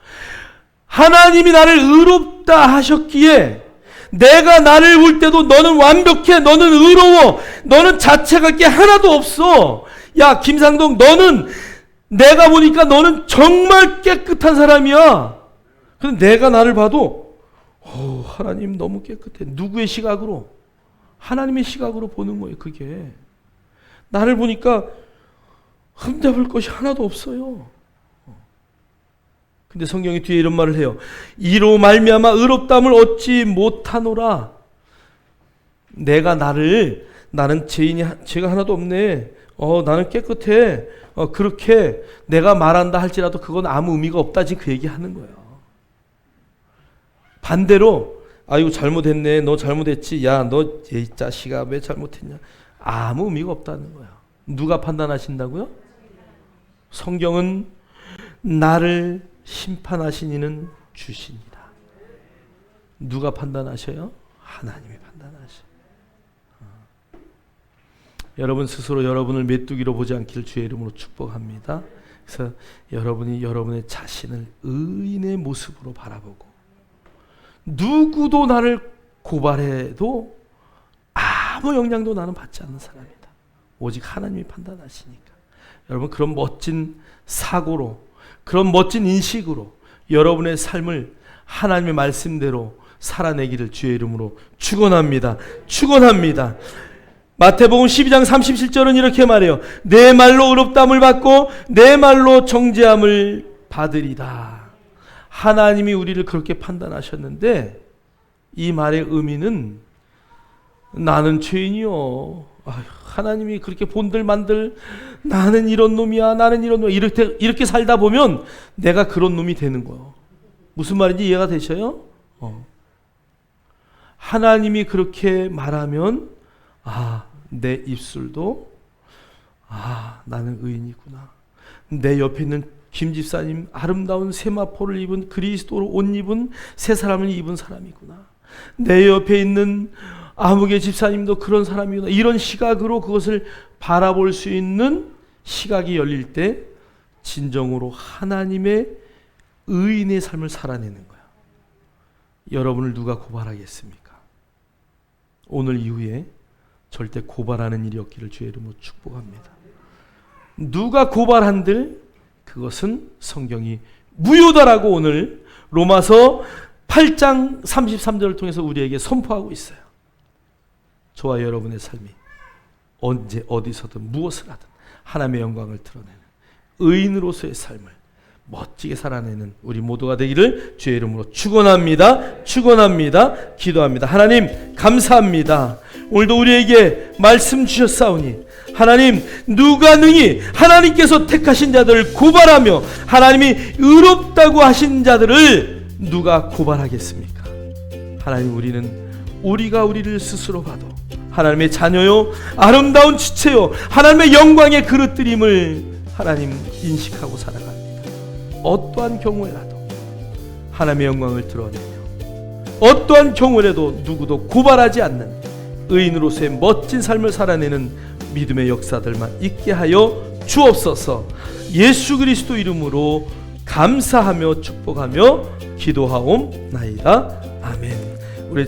하나님이 나를 의롭다 하셨기에 내가 나를 볼 때도 너는 완벽해, 너는 의로워, 너는 자책할 게 하나도 없어. 야, 김상동, 너는 내가 보니까 너는 정말 깨끗한 사람이야. 근데 내가 나를 봐도 하나님 너무 깨끗해. 누구의 시각으로? 하나님의 시각으로 보는 거예요. 그게 나를 보니까 흠잡을 것이 하나도 없어요. 근데 성경이 뒤에 이런 말을 해요. 이로 말미암아 의롭다함을 얻지 못하노라. 나는 죄가 하나도 없네. 나는 깨끗해. 그렇게 내가 말한다 할지라도 그건 아무 의미가 없다. 지금 그 얘기하는 거예요. 반대로 이거 잘못했네. 너 잘못했지. 야, 너 이 자식아 왜 잘못했냐. 아무 의미가 없다는 거야. 누가 판단하신다고요? 성경은 나를 심판하신 이는 주시니라. 누가 판단하셔요? 하나님이 판단하셔요. 여러분 스스로 여러분을 메뚜기로 보지 않기를 주의 이름으로 축복합니다. 그래서 여러분이 여러분의 자신을 의인의 모습으로 바라보고, 누구도 나를 고발해도 아무 영향도 나는 받지 않는 사람이다. 오직 하나님이 판단하시니까. 여러분, 그런 멋진 사고로, 그런 멋진 인식으로 여러분의 삶을 하나님의 말씀대로 살아내기를 주의 이름으로 축원합니다. 축원합니다. 마태복음 12장 37절은 이렇게 말해요. 내 말로 의롭다함을 받고 내 말로 정죄함을 받으리다. 하나님이 우리를 그렇게 판단하셨는데, 이 말의 의미는 나는 죄인이요, 하나님이 그렇게 본들 만들 나는 이런 놈이야, 나는 이런 놈이야, 이렇게 살다 보면 내가 그런 놈이 되는 거예요. 무슨 말인지 이해가 되셔요? 하나님이 그렇게 말하면 내 입술도 나는 의인이구나. 내 옆에 있는 김 집사님 아름다운 세마포를 입은, 그리스도로 옷 입은 새 사람을 입은 사람이구나. 내 옆에 있는 아무개 집사님도 그런 사람이구나. 이런 시각으로 그것을 바라볼 수 있는 시각이 열릴 때 진정으로 하나님의 의인의 삶을 살아내는 거야. 여러분을 누가 고발하겠습니까? 오늘 이후에 절대 고발하는 일이 없기를 주의 이름으로 축복합니다. 누가 고발한들 그것은 성경이 무효다라고 오늘 로마서 8장 33절을 통해서 우리에게 선포하고 있어요. 저와 여러분의 삶이 언제 어디서든 무엇을 하든 하나님의 영광을 드러내는 의인으로서의 삶을 멋지게 살아내는 우리 모두가 되기를 주의 이름으로 축원합니다. 축원합니다. 기도합니다. 하나님 감사합니다. 오늘도 우리에게 말씀 주셨사오니 하나님, 누가 능히 하나님께서 택하신 자들을 고발하며 하나님이 의롭다고 하신 자들을 누가 고발하겠습니까? 하나님, 우리가 우리를 스스로 봐도 하나님의 자녀요, 아름다운 지체요, 하나님의 영광의 그릇들임을 하나님 인식하고 살아갑니다. 어떠한 경우에라도 하나님의 영광을 드러내며 어떠한 경우에라도 누구도 고발하지 않는 의인으로서의 멋진 삶을 살아내는 믿음의 역사들만 있게 하여 주옵소서. 예수 그리스도 이름으로 감사하며 축복하며 기도하옵나이다. 아멘. 우리